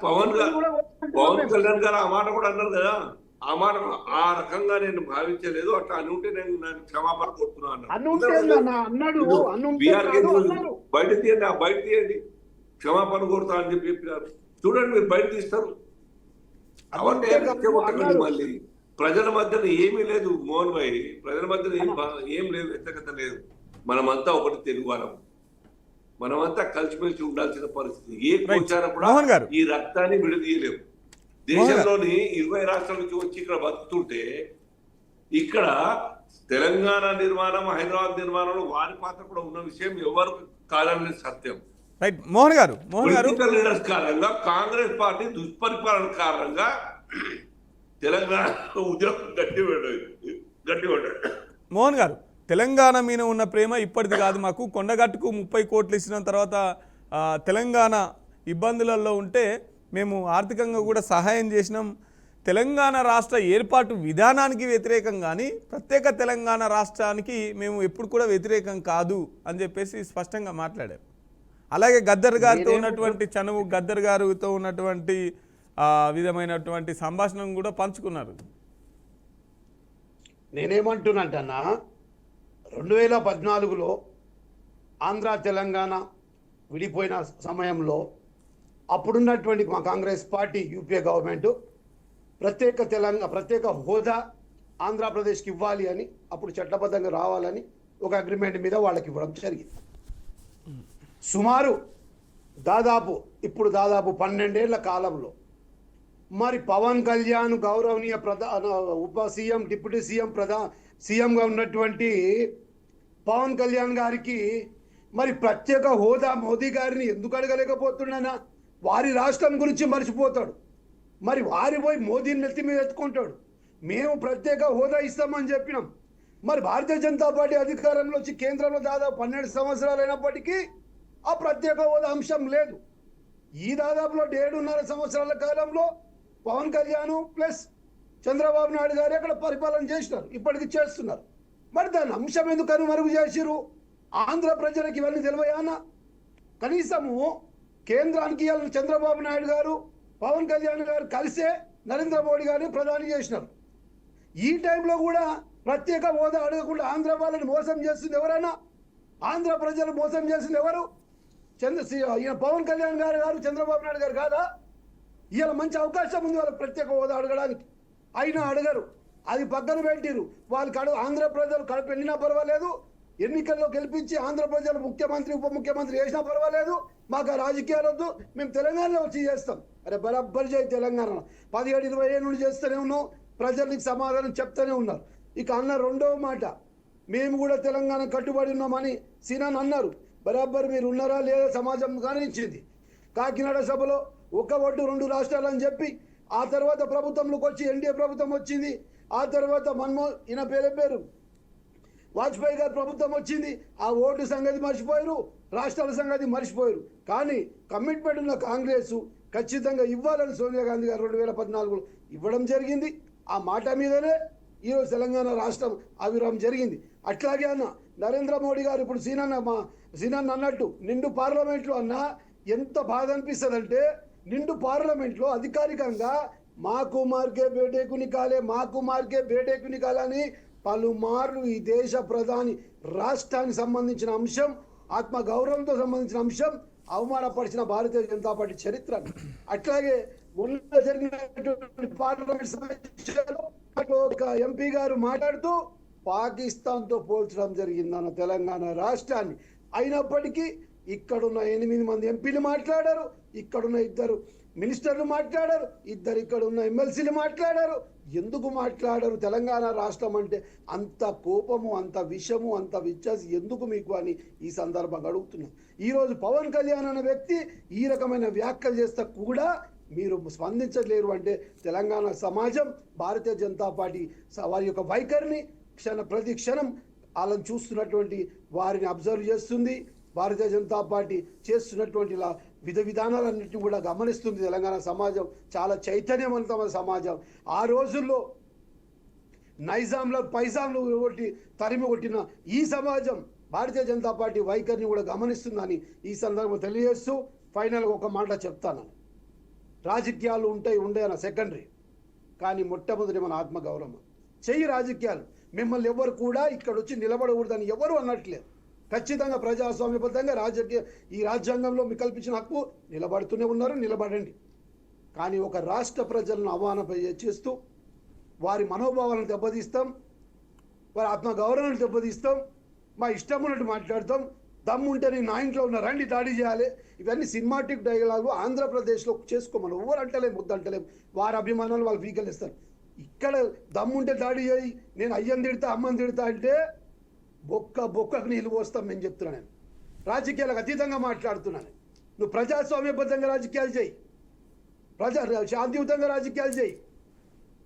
పవన్ కళ్యాణ్ గారు ఆ మాట కూడా అన్నారు కదా, ఆ మాట ఆ రకంగా నేను భావించలేదు, అట్లా అని ఉంటే నేను క్షమాపణ కోరుతున్నాను. బయట తీయండి, బయట తీయండి, క్షమాపణ కోరుతా అని చెప్పారు. చూడండి, మీరు బయట తీస్తారు. అవన్నీ మళ్ళీ ప్రజల మధ్యన ఏమీ లేదు మోహన్ భాయ్, ప్రజల మధ్యన ఏం లేదు, వ్యతిరేకత లేదు. మనమంతా ఒకటి తెలుగు వాళ్ళం, మనమంతా కలిసిమెలిసి ఉండాల్సిన పరిస్థితి. ఏ కూర్చారో కూడా ఈ రక్తాన్ని విడదీయలేము. దేశంలోని 20 రాష్ట్రాల నుంచి వచ్చి ఇక్కడ బతుకుతుంటే, ఇక్కడ తెలంగాణ నిర్మాణం, హైదరాబాద్ నిర్మాణంలో వారి పాత్ర కూడా ఉన్న విషయం ఎవరు కాదని సత్యం. రైట్ మోహన్ గారు, పొలిటికల్ లీడర్స్ కారణంగా, కాంగ్రెస్ పార్టీ దుష్పరిపాలన కారణంగా తెలంగాణ ఉద్యోగం గట్టిపడ్డాడు. మోహన్ గారు, తెలంగాణ మీద ఉన్న ప్రేమ ఇప్పటిది కాదు మాకు. కొండగట్టుకు 30 కోట్లు ఇచ్చిన తర్వాత తెలంగాణ ఇబ్బందులలో ఉంటే మేము ఆర్థికంగా కూడా సహాయం చేసినాం. తెలంగాణ రాష్ట్ర ఏర్పాటు విధానానికి వ్యతిరేకం కానీ ప్రత్యేక తెలంగాణ రాష్ట్రానికి మేము ఎప్పుడు కూడా వ్యతిరేకం కాదు అని చెప్పేసి స్పష్టంగా మాట్లాడారు. అలాగే గద్దర్ గారితో ఉన్నటువంటి చనువు, గద్దర్ గారితో ఉన్నటువంటి విధమైనటువంటి సంభాషణను కూడా పంచుకున్నారు. నేనేమంటున్నాంటన్నా, 2014లో ఆంధ్ర తెలంగాణ విడిపోయిన సమయంలో అప్పుడున్నటువంటి మా కాంగ్రెస్ పార్టీ యూపీఏ గవర్నమెంట్ ప్రత్యేక హోదా ఆంధ్రప్రదేశ్కి ఇవ్వాలి అని, అప్పుడు చట్టబద్ధంగా రావాలని ఒక అగ్రిమెంట్ మీద వాళ్ళకి ఇవ్వడం జరిగింది. సుమారు దాదాపు 12 ఏళ్ల కాలంలో మరి పవన్ కళ్యాణ్ గౌరవనీయ ఉప సీఎం, డిప్యూటీ సీఎం, సీఎంగా ఉన్నటువంటి పవన్ కళ్యాణ్ గారికి మరి ప్రత్యేక హోదా మోదీ గారిని ఎందుకు అడగలేకపోతున్నానా? వారి రాష్ట్రం గురించి మర్చిపోతాడు, మరి వారి పోయి మోదీని నెత్తి మీద ఎత్తుకుంటాడు. మేము ప్రత్యేక హోదా ఇస్తామని చెప్పినాం. మరి భారతీయ జనతా పార్టీ అధికారంలో వచ్చి కేంద్రంలో దాదాపు 12 సంవత్సరాలు అయినప్పటికీ ఆ ప్రత్యేక హోదా అంశం లేదు. ఈ దాదాపులో 7.5 సంవత్సరాల కాలంలో పవన్ కళ్యాణ్ ప్లస్ చంద్రబాబు నాయుడు గారు అక్కడ పరిపాలన చేసినారు, ఇప్పటికి చేస్తున్నారు. మరి దాని అంశం ఎందుకు కనుమరుగు చేసిరు? ఆంధ్ర ప్రజలకు ఇవన్నీ తెలివయానా? కనీసము కేంద్రానికి చంద్రబాబు నాయుడు గారు, పవన్ కళ్యాణ్ గారు కలిసే నరేంద్ర మోడీ గారిని ప్రధాని చేసినారు. ఈ టైంలో కూడా ప్రత్యేక హోదా అడగకుండా ఆంధ్ర వాళ్ళని మోసం చేస్తుంది ఎవరైనా? ఆంధ్ర ప్రజలు మోసం చేసింది ఎవరు? ఈయన పవన్ కళ్యాణ్ గారు చంద్రబాబు నాయుడు గారు కాదా? ఇవాళ మంచి అవకాశం ఉంది వాళ్ళకి ప్రత్యేక హోదా అడగడానికి, అయినా అడగరు. అది పక్కన పెట్టిరు. వాళ్ళు ఆంధ్ర ప్రజలు కడుపు వెళ్ళినా పర్వాలేదు, ఎన్నికల్లో గెలిపించి ఆంధ్ర ప్రజలు ముఖ్యమంత్రి ఉప ముఖ్యమంత్రి చేసినా పర్వాలేదు, మాకు ఆ రాజకీయాలు వద్దు, మేము తెలంగాణలో వచ్చి చేస్తాం. అరే బరాబర్ చేయి తెలంగాణ. 17-20 ఏళ్ళ నుండి చేస్తూనే ఉన్నాం, ప్రజలకు సమాధానం చెప్తూనే ఉన్నారు. ఇక అన్న రెండవ మాట, మేము కూడా తెలంగాణ కట్టుబడి ఉన్నామని సీనాన్ అన్నారు. బరాబర్ మీరు ఉన్నారా లేదా సమాజం గమనించింది. కాకినాడ సభలో ఒక ఓటు 2 రాష్ట్రాలు అని చెప్పి ఆ తర్వాత ప్రభుత్వంలోకి వచ్చి ఎన్డీఏ ప్రభుత్వం వచ్చింది. ఆ తర్వాత ఈయన పేరు వాజ్పేయి గారి ప్రభుత్వం వచ్చింది. ఆ ఓటు సంగతి మర్చిపోయారు, రాష్ట్రాల సంగతి మర్చిపోయారు. కానీ కమిట్మెంట్ ఉన్న కాంగ్రెస్ ఖచ్చితంగా ఇవ్వాలని సోనియా గాంధీ గారు 2014లో ఇవ్వడం జరిగింది. ఆ మాట మీదనే ఈరోజు తెలంగాణ రాష్ట్రం ఆవిర్భావం జరిగింది. అట్లాగే అన్న నరేంద్ర మోడీ గారు ఇప్పుడు సీనాన్ అన్నట్టు నిండు పార్లమెంట్లో అన్న ఎంత బాధ అనిపిస్తుంది అంటే, నిండు పార్లమెంట్లో అధికారికంగా మాకు మార్కే బేటేకు నికాలని పలుమార్లు ఈ దేశ ప్రధాని రాష్ట్రానికి సంబంధించిన అంశం, ఆత్మ గౌరవంతో సంబంధించిన అంశం అవమానపరిచిన భారతీయ జనతా పార్టీ చరిత్ర. అట్లాగే మొన్న జరిగినటువంటి పార్లమెంట్ సమావేశంలో ఒక ఎంపీ గారు మాట్లాడుతూ పాకిస్తాన్తో పోల్చడం జరిగిందన్న తెలంగాణ రాష్ట్రాన్ని. అయినప్పటికీ ఇక్కడున్న 8 మంది ఎంపీలు మాట్లాడారు, ఇక్కడున్న 2 మినిస్టర్లు మాట్లాడారు, 2 ఇక్కడ ఉన్న ఎమ్మెల్సీలు మాట్లాడారు. ఎందుకు మాట్లాడారు? తెలంగాణ రాష్ట్రం అంటే అంత కోపము, అంత విషము, అంత విచ్చాసి ఎందుకు మీకు అని ఈ సందర్భంగా అడుగుతున్నాం. ఈరోజు పవన్ కళ్యాణ్ అనే వ్యక్తి ఈ రకమైన వ్యాఖ్యలు చేస్తే కూడా మీరు స్పందించలేరు అంటే తెలంగాణ సమాజం భారతీయ జనతా పార్టీ వారి యొక్క వైఖరిని ప్రతి క్షణం వాళ్ళని చూస్తున్నటువంటి వారిని అబ్జర్వ్ చేస్తుంది. భారతీయ జనతా పార్టీ చేస్తున్నటువంటి విధానాలన్నింటినీ కూడా గమనిస్తుంది. తెలంగాణ సమాజం చాలా చైతన్యవంతమైన సమాజం. ఆ రోజుల్లో నైజాంలో పైజాంలు తరిమి కొట్టిన ఈ సమాజం భారతీయ జనతా పార్టీ వైఖరిని కూడా గమనిస్తుందని ఈ సందర్భంగా తెలియజేస్తూ ఫైనల్గా ఒక మాట చెప్తాను. రాజకీయాలు ఉండే అన్న సెకండరీ, కానీ మొట్టమొదటి మన ఆత్మగౌరవం. చెయ్యి రాజకీయాలు. మిమ్మల్ని ఎవరు కూడా ఇక్కడ వచ్చి నిలబడకూడదని ఎవరు అన్నట్లేదు. ఖచ్చితంగా ప్రజాస్వామ్యబద్ధంగా ఈ రాజ్యాంగంలో మీకు కల్పించిన హక్కు నిలబడుతూనే ఉన్నారు, నిలబడండి. కానీ ఒక రాష్ట్ర ప్రజలను అవమానం చేస్తూ వారి మనోభావాలను దెబ్బతీస్తాం, వారి ఆత్మగౌరవాన్ని దెబ్బతీస్తాం, మా ఇష్టం ఉన్నట్టు మాట్లాడతాం, దమ్ముంటే నేను నా ఇంట్లో ఉన్న రండి దాడి చేయాలి, ఇవన్నీ సినిమాటిక్ డైలాగు ఆంధ్రప్రదేశ్లో చేసుకోమని ఎవరు అంటలేము, ముద్దంటలేము. వారి అభిమానాలు వాళ్ళు వీకెళ్ళిస్తారు. ఇక్కడ దమ్ముంటే దాడి చేయి, నేను అయ్యని తిడతా అమ్మని తిడతా అంటే బొక్కకు నీళ్ళు పోస్తాం నేను చెప్తున్నాను. నేను రాజకీయాలకు అతీతంగా మాట్లాడుతున్నాను. నువ్వు ప్రజాస్వామ్యబద్ధంగా రాజకీయాలు చేయి, శాంతియుతంగా రాజకీయాలు చేయి.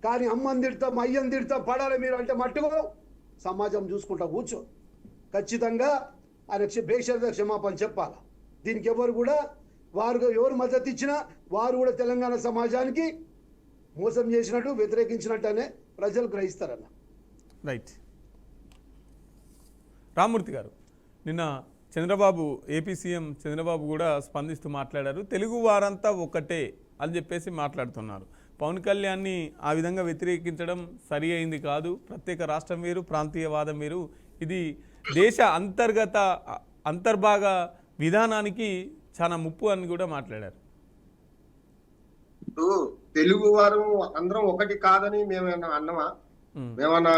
కానీ అమ్మని తిడతాం అయ్యని తిడతాం పడాలి మీరు అంటే మట్టుకో సమాజం చూసుకుంటా కూర్చో. ఖచ్చితంగా ఆయన బేషరతుగా క్షమాపణ చెప్పాలి. దీనికి ఎవరు మద్దతు ఇచ్చినా వారు కూడా తెలంగాణ సమాజానికి మోసం చేసినట్టు వ్యతిరేకించినట్టనే ప్రజలు గ్రహిస్తారన్న. రైట్. రామ్మూర్తి గారు, నిన్న చంద్రబాబు ఏపీ సీఎం చంద్రబాబు కూడా స్పందిస్తూ మాట్లాడారు. తెలుగు వారంతా ఒకటే అని చెప్పేసి మాట్లాడుతున్నారు. పవన్ కళ్యాణ్ని ఆ విధంగా వ్యతిరేకించడం సరి అయింది కాదు, ప్రత్యేక రాష్ట్రం వేరు ప్రాంతీయవాదం వేరు, ఇది దేశ అంతర్భాగ విధానానికి చాలా ముప్పు అని కూడా మాట్లాడారు. తెలుగు వారు అందరం ఒకటి కాదని మేమేమన్నా అన్నమా? మేమన్నా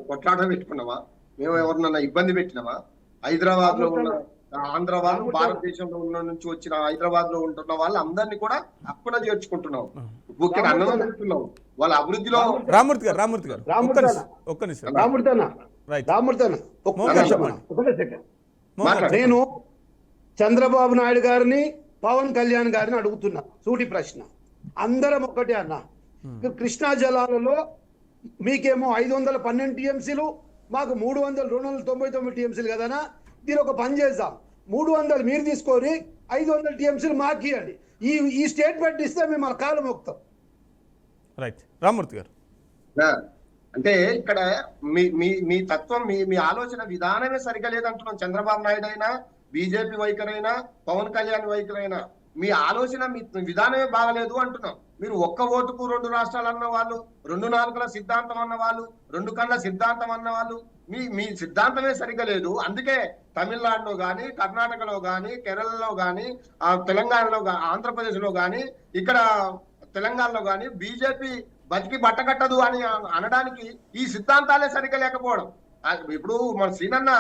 కొట్లాట పెట్టుకున్నామా? మేము ఎవరినన్నా ఇబ్బంది పెట్టినామా? హైదరాబాద్ లో ఉన్న ఆంధ్ర వాళ్ళు, భారతదేశంలో ఉన్న నుంచి వచ్చిన హైదరాబాద్ లో ఉంటున్న వాళ్ళు అందరినీ కూడా హక్కున చేర్చుకుంటున్నాం, అన్నం పెడుతున్నాం వాళ్ళ అభివృద్ధిలో. రామ్మూర్తి గారు ఒక్క నిమిషం. నేను చంద్రబాబు నాయుడు గారిని పవన్ కళ్యాణ్ గారిని అడుగుతున్నా సూటి ప్రశ్న. అందరం ఒక్కటే అన్న. కృష్ణా జలాలలో మీకేమో 512 టీఎంసీలు, మాకు 299 టీఎంసీలు కదనా. దీని ఒక పని చేద్దాం, 300 మీరు తీసుకొని 500 టీఎంసీలు మాకు ఇవ్వండి. ఈ స్టేట్మెంట్ ఇస్తే మేము మన కాలం మొక్తాం. రైట్. రామ్మూర్తి గారు, అంటే ఇక్కడ మీ తత్వం, మీ ఆలోచన విధానమే సరిగా లేదంటున్నాం. చంద్రబాబు నాయుడు అయినా, బీజేపీ వైఖరైనా, పవన్ కళ్యాణ్ వైఖరైనా మీ ఆలోచన మీ విధానమే బాగలేదు అంటున్నాం. మీరు ఒక్క ఓటుకు 2 రాష్ట్రాలు అన్న వాళ్ళు, 2 నాలుకల సిద్ధాంతం అన్న వాళ్ళు, 2 కళ్ళ సిద్ధాంతం అన్న వాళ్ళు, మీ సిద్ధాంతమే సరిగ్గా లేదు. అందుకే తమిళనాడులో కానీ, కర్ణాటకలో కానీ, కేరళలో కానీ, తెలంగాణలో ఆంధ్రప్రదేశ్లో కానీ, ఇక్కడ తెలంగాణలో కానీ బీజేపీ బతికి బట్టకట్టదు అని అనడానికి ఈ సిద్ధాంతాలే సరిగ్గా లేకపోవడం. ఇప్పుడు మన సీనన్న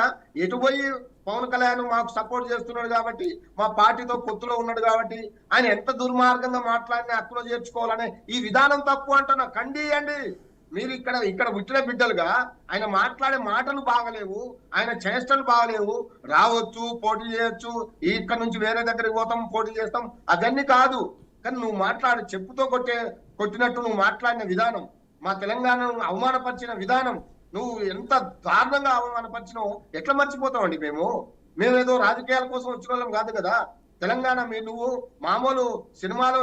ఎటు పోయి పవన్ కళ్యాణ్ మాకు సపోర్ట్ చేస్తున్నాడు కాబట్టి, మా పార్టీతో పొత్తులో ఉన్నాడు కాబట్టి ఆయన ఎంత దుర్మార్గంగా మాట్లాడినా హక్కులో చేర్చుకోవాలనే ఈ విధానం తప్పు అంటున్నా. ఖండియండి. మీరు ఇక్కడ పుట్టిన బిడ్డలుగా ఆయన మాట్లాడే మాటలు బాగలేవు, ఆయన చేష్టలు బాగలేవు. రావచ్చు, పోటీ చేయొచ్చు, ఇక్కడ నుంచి వేరే దగ్గరికి పోతాం, పోటీ చేస్తాం, అవన్నీ కాదు. కానీ నువ్వు చెప్పుతో కొట్టినట్టు నువ్వు మాట్లాడిన విధానం, మా తెలంగాణను అవమానపరిచిన విధానం, నువ్వు ఎంత దారుణంగా అవమానపరిచినావు ఎట్లా మర్చిపోతావండి? మేమేదో రాజకీయాల కోసం వచ్చిన వాళ్ళం కాదు కదా. తెలంగాణ నువ్వు మామూలు సినిమాలో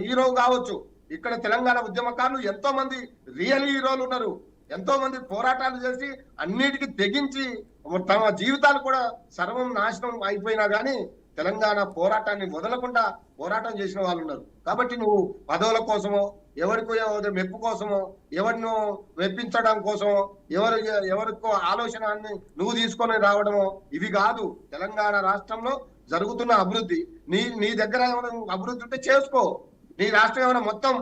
హీరో కావచ్చు, ఇక్కడ తెలంగాణ ఉద్యమకారులు ఎంతో మంది రియల్ హీరోలు ఉన్నారు. ఎంతో మంది పోరాటాలు చేసి అన్నిటికీ తెగించి తమ జీవితాలు కూడా సర్వం నాశనం అయిపోయినా గానీ తెలంగాణ పోరాటాన్ని వదలకుండా పోరాటం చేసిన వాళ్ళు ఉన్నారు. కాబట్టి నువ్వు పదవుల కోసమో, ఎవరికో మెప్పు కోసమో, ఎవరినో మెప్పించడం కోసమో, ఎవరికో ఆలోచనని నువ్వు తీసుకొని రావడమో ఇవి కాదు. తెలంగాణ రాష్ట్రంలో జరుగుతున్న అభివృద్ధి నీ దగ్గర ఏమైనా అభివృద్ధి ఉంటే చేసుకో. నీ రాష్ట్రం ఏమైనా మొత్తం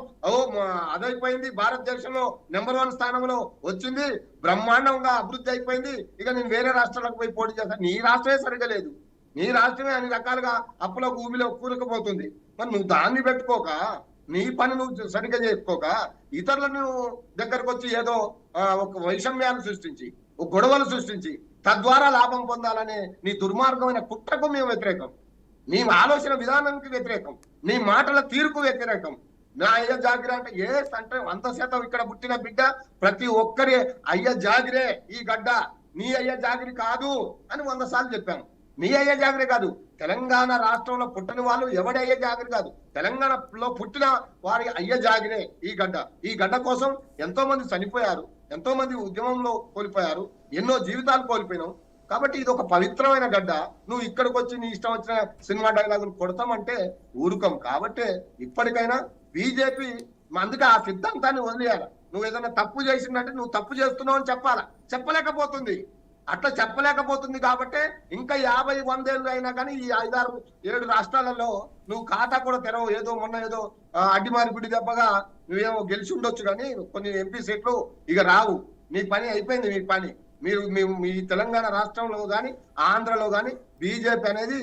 అదైపోయింది, భారతదేశంలో నెంబర్ 1 స్థానంలో వచ్చింది, బ్రహ్మాండంగా అభివృద్ధి అయిపోయింది, ఇక నేను వేరే రాష్ట్రాలకు పోయి పోటీ చేస్తాను. నీ రాష్ట్రమే సరిగా లేదు. నీ రాష్ట్రమే అన్ని రకాలుగా అప్పులో ఊబిలో కూరుకుపోతుంది. మరి నువ్వు దాన్ని పెట్టుకోక, నీ పని నువ్వు సరిగ్గా చేసుకోక, ఇతరులను దగ్గరకు వచ్చి ఏదో ఒక వైషమ్యాన్ని సృష్టించి, ఒక గొడవలు సృష్టించి తద్వారా లాభం పొందాలనే నీ దుర్మార్గమైన కుట్రకు మేము వ్యతిరేకం. నీ ఆలోచన విధానానికి వ్యతిరేకం, నీ మాటల తీరుకు వ్యతిరేకం. నా అయ్య జాగిరే అంటే అంటే 100% ఇక్కడ పుట్టిన బిడ్డ ప్రతి ఒక్కరి అయ్య జాగిరే ఈ గడ్డ, నీ అయ్య జాగిరి కాదు అని 100 సార్లు చెప్పాను. నీ అయ్య జాగిరి కాదు, తెలంగాణ రాష్ట్రంలో పుట్టిన వాళ్ళు ఎవడి అయ్య జాగిరి కాదు, తెలంగాణలో పుట్టిన వారి అయ్య జాగిరే ఈ గడ్డ. ఈ గడ్డ కోసం ఎంతో మంది చనిపోయారు, ఎంతో మంది ఉద్యమంలో కోల్పోయారు, ఎన్నో జీవితాలు కోల్పోయినాం. కాబట్టి ఇది ఒక పవిత్రమైన గడ్డ. నువ్వు ఇక్కడికి వచ్చి నీ ఇష్టం వచ్చిన సినిమా డైలాగులు కొడతామంటే ఊరుకం. కాబట్టి ఇప్పటికైనా బీజేపీ అందుకే ఆ సిద్ధాంతాన్ని వదిలేయాలి. నువ్వు ఏదైనా తప్పు చేసిందంటే నువ్వు తప్పు చేస్తున్నావు అని చెప్పాలా, చెప్పలేకపోతుంది. అట్లా చెప్పలేకపోతుంది కాబట్టి ఇంకా 50-100 ఏళ్ళు అయినా కానీ ఈ 5-6-7 రాష్ట్రాలలో నువ్వు ఖాతా కూడా తెరవు. ఏదో మొన్న ఏదో అడ్డిమారి గుడి దెబ్బగా నువ్వేమో గెలిచి ఉండొచ్చు, కానీ కొన్ని ఎంపీ సీట్లు ఇక రావు. నీ పని అయిపోయింది. మీ పని మీ తెలంగాణ రాష్ట్రంలో కానీ ఆంధ్రలో కానీ బీజేపీ అనేది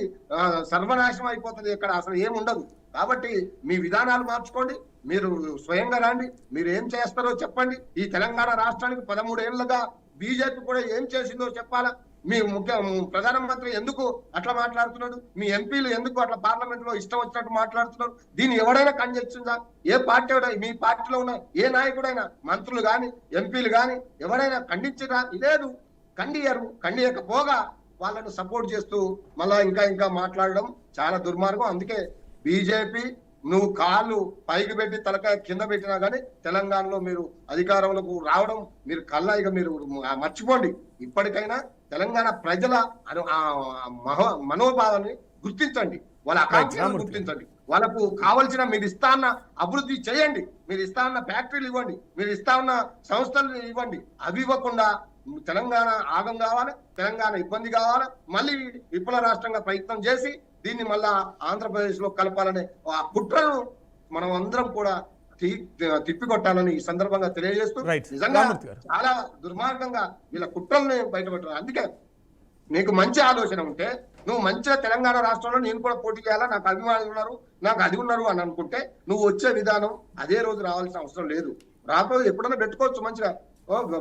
సర్వనాశనం అయిపోతుంది. ఇక్కడ అసలు ఏముండదు. కాబట్టి మీ విధానాలు మార్చుకోండి, మీరు స్వయంగా రండి, మీరు ఏం చేస్తారో చెప్పండి. ఈ తెలంగాణ రాష్ట్రానికి 13 ఏళ్లుగా బీజేపీ కూడా ఏం చేసిందో చెప్పాలా. మీ ప్రధానమంత్రి ఎందుకు అట్లా మాట్లాడుతున్నాడు, మీ ఎంపీలు ఎందుకు అట్లా పార్లమెంట్ లో ఇష్టం వచ్చినట్టు మాట్లాడుతున్నారు, దీన్ని ఎవడైనా ఖండించిందా? ఏ పార్టీ మీ పార్టీలో ఉన్న ఏ నాయకుడైనా, మంత్రులు గాని ఎంపీలు గాని ఎవరైనా ఖండించరా? లేదు, ఖండియకపోగా వాళ్ళను సపోర్ట్ చేస్తూ మళ్ళా ఇంకా మాట్లాడడం చాలా దుర్మార్గం. అందుకే బీజేపీ నువ్వు కాళ్ళు పైకి పెట్టి తలకాయ కింద పెట్టినా కానీ తెలంగాణలో మీరు అధికారంలోకి రావడం మీరు ఇక మీరు మర్చిపోండి. ఇప్పటికైనా తెలంగాణ ప్రజల మనోభావాన్ని గుర్తించండి, వాళ్ళ ఆకాంక్షలను గుర్తించండి. వాళ్ళకు కావలసిన మీరు ఇస్తా ఉన్న అభివృద్ధి చేయండి, మీరు ఇస్తా ఉన్న ఫ్యాక్టరీలు ఇవ్వండి, మీరు ఇస్తా ఉన్న సంస్థలు ఇవ్వండి. అవి ఇవ్వకుండా తెలంగాణ ఆగం కావాలి, తెలంగాణ ఇబ్బంది కావాలి, మళ్ళీ విప్లవ రాష్ట్రంగా ప్రయత్నం చేసి దీన్ని మళ్ళా ఆంధ్రప్రదేశ్ లో కలపాలనే ఆ కుట్రను మనం అందరం కూడా తిప్పికొట్టాలని ఈ సందర్భంగా తెలియజేస్తూ, నిజంగా చాలా దుర్మార్గంగా వీళ్ళ కుట్రల్ని బయటపెట్టారు. అందుకే నీకు మంచి ఆలోచన ఉంటే నువ్వు మంచిగా తెలంగాణ రాష్ట్రంలో నేను కూడా పోటీ చేయాలా, నాకు అభిమానులు ఉన్నారు, నాకు అది ఉన్నారు అని అనుకుంటే నువ్వు వచ్చే విధానం అదే రోజు రావాల్సిన అవసరం లేదు. రాకపోతే ఎప్పుడైనా పెట్టుకోవచ్చు మంచిగా,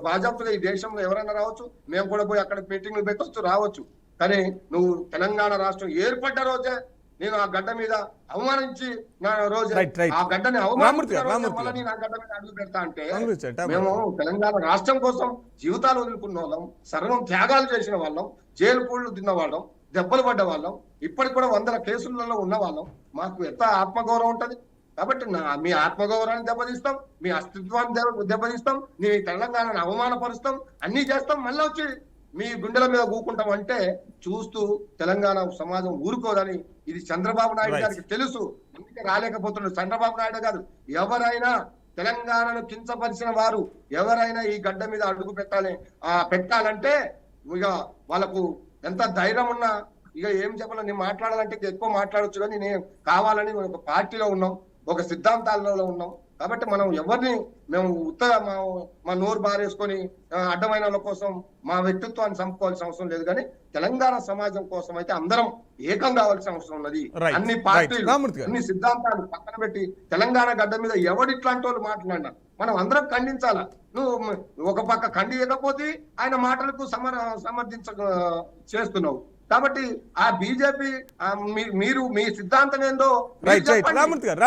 బాజాప్తుగా ఈ దేశంలో ఎవరైనా రావచ్చు, మేము కూడా పోయి అక్కడ మీటింగ్లు పెట్టవచ్చు, రావచ్చు. కానీ నువ్వు తెలంగాణ రాష్ట్రం ఏర్పడ్డ రోజే నేను ఆ గడ్డ మీద అవమానించి రోజు ఆ గడ్డని అవమానించి నా గడ్డ మీద అడుగు పెడతా అంటే, మేము తెలంగాణ రాష్ట్రం కోసం జీవితాలు వదులుకున్న వాళ్ళం, సర్వం త్యాగాలు చేసిన వాళ్ళం, జైలు పూళ్ళు తిన్న వాళ్ళం, దెబ్బలు పడ్డ వాళ్ళం, ఇప్పటికి కూడా 100 కేసులలో ఉన్న వాళ్ళం. మాకు ఎంత ఆత్మగౌరవం ఉంటది. కాబట్టి మీ ఆత్మగౌరవాన్ని దెబ్బతీస్తాం, మీ అస్తిత్వాన్ని దెబ్బతీస్తాం, నీ తెలంగాణను అవమానపరుస్తాం, అన్ని చేస్తాం. మళ్ళీ వచ్చి మీ గుండెల మీద కూకుంటాం అంటే చూస్తూ తెలంగాణ సమాజం ఊరుకోదని ఇది చంద్రబాబు నాయుడు Right. గారికి తెలుసు. అందుకే రాలేకపోతున్నాడు. చంద్రబాబు నాయుడు కాదు, ఎవరైనా తెలంగాణను కించపరిచిన వారు ఎవరైనా ఈ గడ్డ మీద అడుగు పెట్టాలంటే ఇక వాళ్ళకు ఎంత ధైర్యం ఉన్నా ఇక ఏం చెప్పాలి, నేను మాట్లాడాలంటే ఎక్కువ మాట్లాడొచ్చు, కానీ నేను కావాలని ఒక పార్టీలో ఉన్నాం, ఒక సిద్ధాంతాలలో ఉన్నాం. కాబట్టి మనం ఎవరిని మేము ఉత్తగా మా నోరు బారేసుకొని అడ్డమైన వాళ్ళ కోసం మా వ్యక్తిత్వాన్ని చంపుకోవాల్సిన అవసరం లేదు. కానీ తెలంగాణ సమాజం కోసం అయితే అందరం ఏకం కావాల్సిన అవసరం ఉన్నది. Right. అన్ని పార్టీలు రామూర్తి గారు. అన్ని సిద్ధాంతాలు పక్కన పెట్టి తెలంగాణ గడ్డ మీద ఎవడిట్లాంటి వాళ్ళు మాట్లాడినా మనం అందరం ఖండించాలా. నువ్వు ఒక పక్క ఖండియకపోతే ఆయన మాటలకు చేస్తున్నావు. కాబట్టి ఆ బీజేపీ మీరు మీ సిద్ధాంతం ఏందో రైట్ రామూర్తి గారు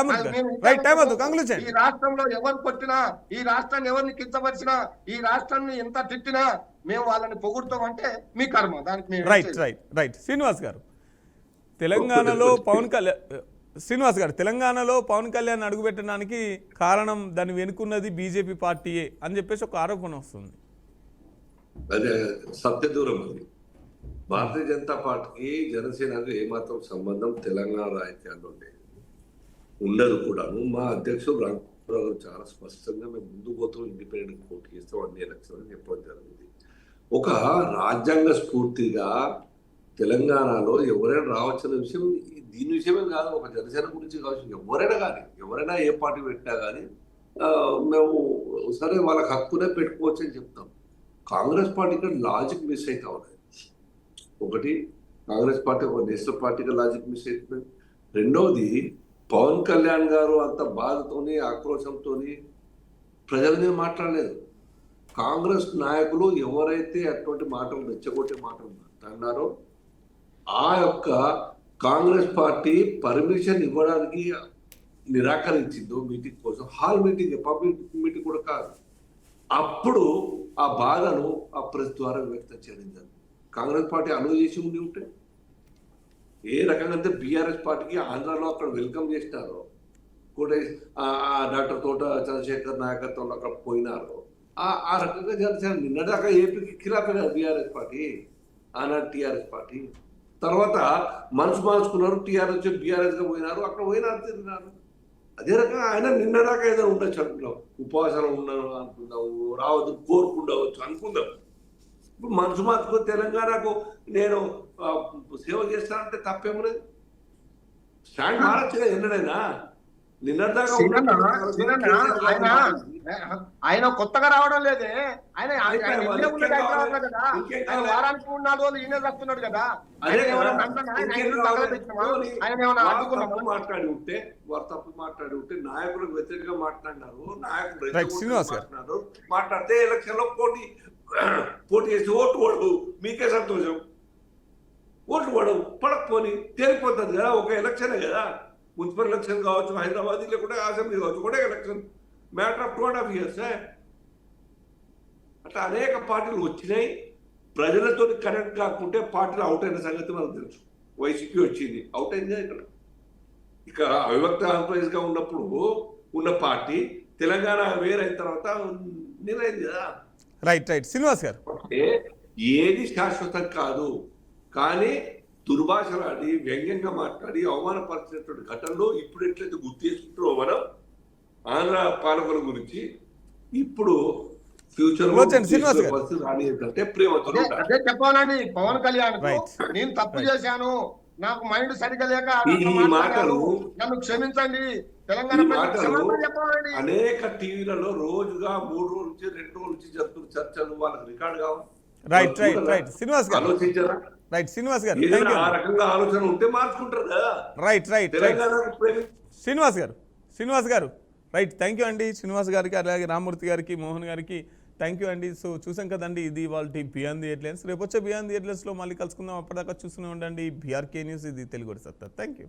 రైట్ టైం అవుతుంది కంక్లూడ్ చేయండి. ఈ రాష్ట్రంలో ఎవరు కొట్టినా, ఈ రాష్ట్రాన్ని ఎవరిని కించపరిచినా, ఈ రాష్ట్రాన్ని ఎంత తిట్టినా మేము వాళ్ళని పొగుడుతాం అంటే మీ కర్మ. దానికి మేము రైట్ శ్రీనివాస్ గారు, తెలంగాణలో పవన్ కళ్యాణ్ అడుగుపెట్టడానికి కారణం దాన్ని వెనుకున్నది బీజేపీ పార్టీయే అని చెప్పేసి ఒక ఆరోపణ వస్తుంది. అదే సత్యదూరం అది. భారతీయ జనతా పార్టీకి జనసేనకు ఏమాత్రం సంబంధం తెలంగాణ రాజకీయాల్లో ఉండదు కూడాను. మా అధ్యక్షుడు రామరావు చాలా స్పష్టంగా మేము ముందు పోతాం, ఇండిపెండెంట్ పోటీ చేస్తాం, అన్ని ఎలక్షన్ అని చెప్పడం జరిగింది. ఒక రాజ్యాంగ స్ఫూర్తిగా తెలంగాణలో ఎవరైనా రావచ్చిన విషయం దీని విషయమే కాదు, ఒక జనసేన గురించి కావచ్చు, ఎవరైనా ఏ పార్టీ పెట్టినా కానీ మేము సరే వాళ్ళకి హక్కునే పెట్టుకోవచ్చు అని చెప్తాం. కాంగ్రెస్ పార్టీ ఇక్కడ లాజిక్ మిస్ అవుతా ఉన్నది. ఒకటి, కాంగ్రెస్ పార్టీ ఒక నేషనల్ పార్టీగా లాజిక్ మిస్ అవుతుంది. రెండవది, పవన్ కళ్యాణ్ గారు అంత బాధతోని ఆక్రోశంతోని ప్రజల మీద మాట్లాడలేదు. కాంగ్రెస్ నాయకులు ఎవరైతే అటువంటి మాటలు రెచ్చగొట్టే మాటలు మాట్లాడినారో ఆ యొక్క కాంగ్రెస్ పార్టీ పర్మిషన్ ఇవ్వడానికి నిరాకరించిందో మీటింగ్ కోసం, హాల్ మీటింగ్, పబ్లిక్ మీటింగ్ కూడా కాదు, అప్పుడు ఆ బాధను ఆ ప్రెస్ ద్వారా వ్యక్తం చేయడం కాంగ్రెస్ పార్టీ అనుమతి చేసి ఉంటే ఏ రకంగా అయితే బీఆర్ఎస్ పార్టీకి ఆంధ్రాలో అక్కడ వెల్కమ్ చేసినారో, కూడా డాక్టర్ తోట చంద్రశేఖర్ నాయకత్వంలో అక్కడ పోయినారో ఆ రకంగా జనసేన నిన్నదాకా ఏపీకి ఖిలాఫే కదా బీఆర్ఎస్ పార్టీ, ఆనాడు టీఆర్ఎస్ పార్టీ. తర్వాత మనసు మార్చుకున్నారు, టీఆర్ఎస్ బీఆర్ఎస్గా పోయినారు, అక్కడ పోయినారు తిరిగినారు. అదే రకంగా ఆయన నిన్నదాకా ఏదైనా ఉండొచ్చు అనుకున్నాం, ఉపవాసాలు ఉన్నాను అనుకుందాం, రావద్దు కోరుకుండవచ్చు అనుకుందాం. ఇప్పుడు మనసు మార్చుకుని తెలంగాణకు నేను సేవ చేస్తానంటే తప్పేమలేదు. స్టాండ్ మారచ్చు ఎన్నడైనా. నిన్నదాకా ఆయన కొత్తగా రావడం లేదే, ఆయన వారానికి 3-4 రోజులు ఈయన వస్తున్నాడు కదా. మాట్లాడి ఉంటే వారు తప్పు మాట్లాడి ఉంటే నాయకులకు వ్యతిరేకంగా మాట్లాడినారు, నాయకులు మాట్లాడితే ఎలక్షన్ లో పోటీ చేసి ఓటు పడవు, మీకే సంతోషం. ఓట్లు పడవు, పడకపోని తేలిపోతుంది కదా. ఒక ఎలక్షనే కదా, మున్సిపల్ ఎలక్షన్ కావచ్చు, హైదరాబాద్ లేకుంటే అసెంబ్లీ కావచ్చు, కూడా ఎలక్షన్ మ్యాటర్ ఆఫ్ 2.5 years. అట్లా అనేక పార్టీలు వచ్చినాయి. ప్రజలతో కనెక్ట్ కాకుంటే పార్టీలు అవుట్ అయిన సంగతి మనకు తెలుసు. వైసీపీ వచ్చింది, అవుట్ అయింది. ఇక అవిభక్త ఆంధ్రప్రదేశ్గా ఉన్నప్పుడు ఉన్న పార్టీ తెలంగాణ వేరైన తర్వాత నిర్ణయింది కదా. రైట్ శ్రీనివాస్ గారు, ఏది శాశ్వతం కాదు, కానీ దుర్భాషలాడి వ్యంగ్యంగా మాట్లాడి అవమానపరిచినటువంటి ఘటనలు ఇప్పుడు ఎట్లయితే గుర్తు చేసుకుంటున్నామో మనం ఆంధ్ర పాలకుల గురించి, ఇప్పుడు ఫ్యూచర్ రానిదంటే ప్రేమతో అదే చెప్పాలండి. పవన్ కళ్యాణ్ నేను తప్పు చేశాను, నాకు మైండ్ సరిగా లేక నన్ను క్షమించండి, తెలంగాణ అనేక టీవీలలో రోజుగా 3 రోజుల నుంచి 2 రోజుల నుంచి జరుగుతున్న చర్చలు వాళ్ళకి రికార్డ్ కావాలి. రైట్ శ్రీనివాస్ గారు, ఆలోచించారా? శ్రీనివాస్ గారు ఆ రకంగా ఆలోచన ఉంటే మార్చుకుంటారు కదా. రైట్ శ్రీనివాస్ గారు రైట్. థ్యాంక్ యూ అండి శ్రీనివాస్ గారికి, అలాగే రామూర్తి గారికి, మోహన్ గారికి థ్యాంక్ యూ అండి. సో చూసాం కదండి, ఇది వాళ్ళ బియాండ్ ది హెడ్లైన్స్. రేపు వచ్చే బియాండ్ ది హెడ్లైన్స్లో మళ్ళీ కలుసుకుందాం. అప్పటిదాకా చూస్తూనే ఉండండి బీఆర్కే న్యూస్, ఇది తెలుగు సత్తా. Thank you.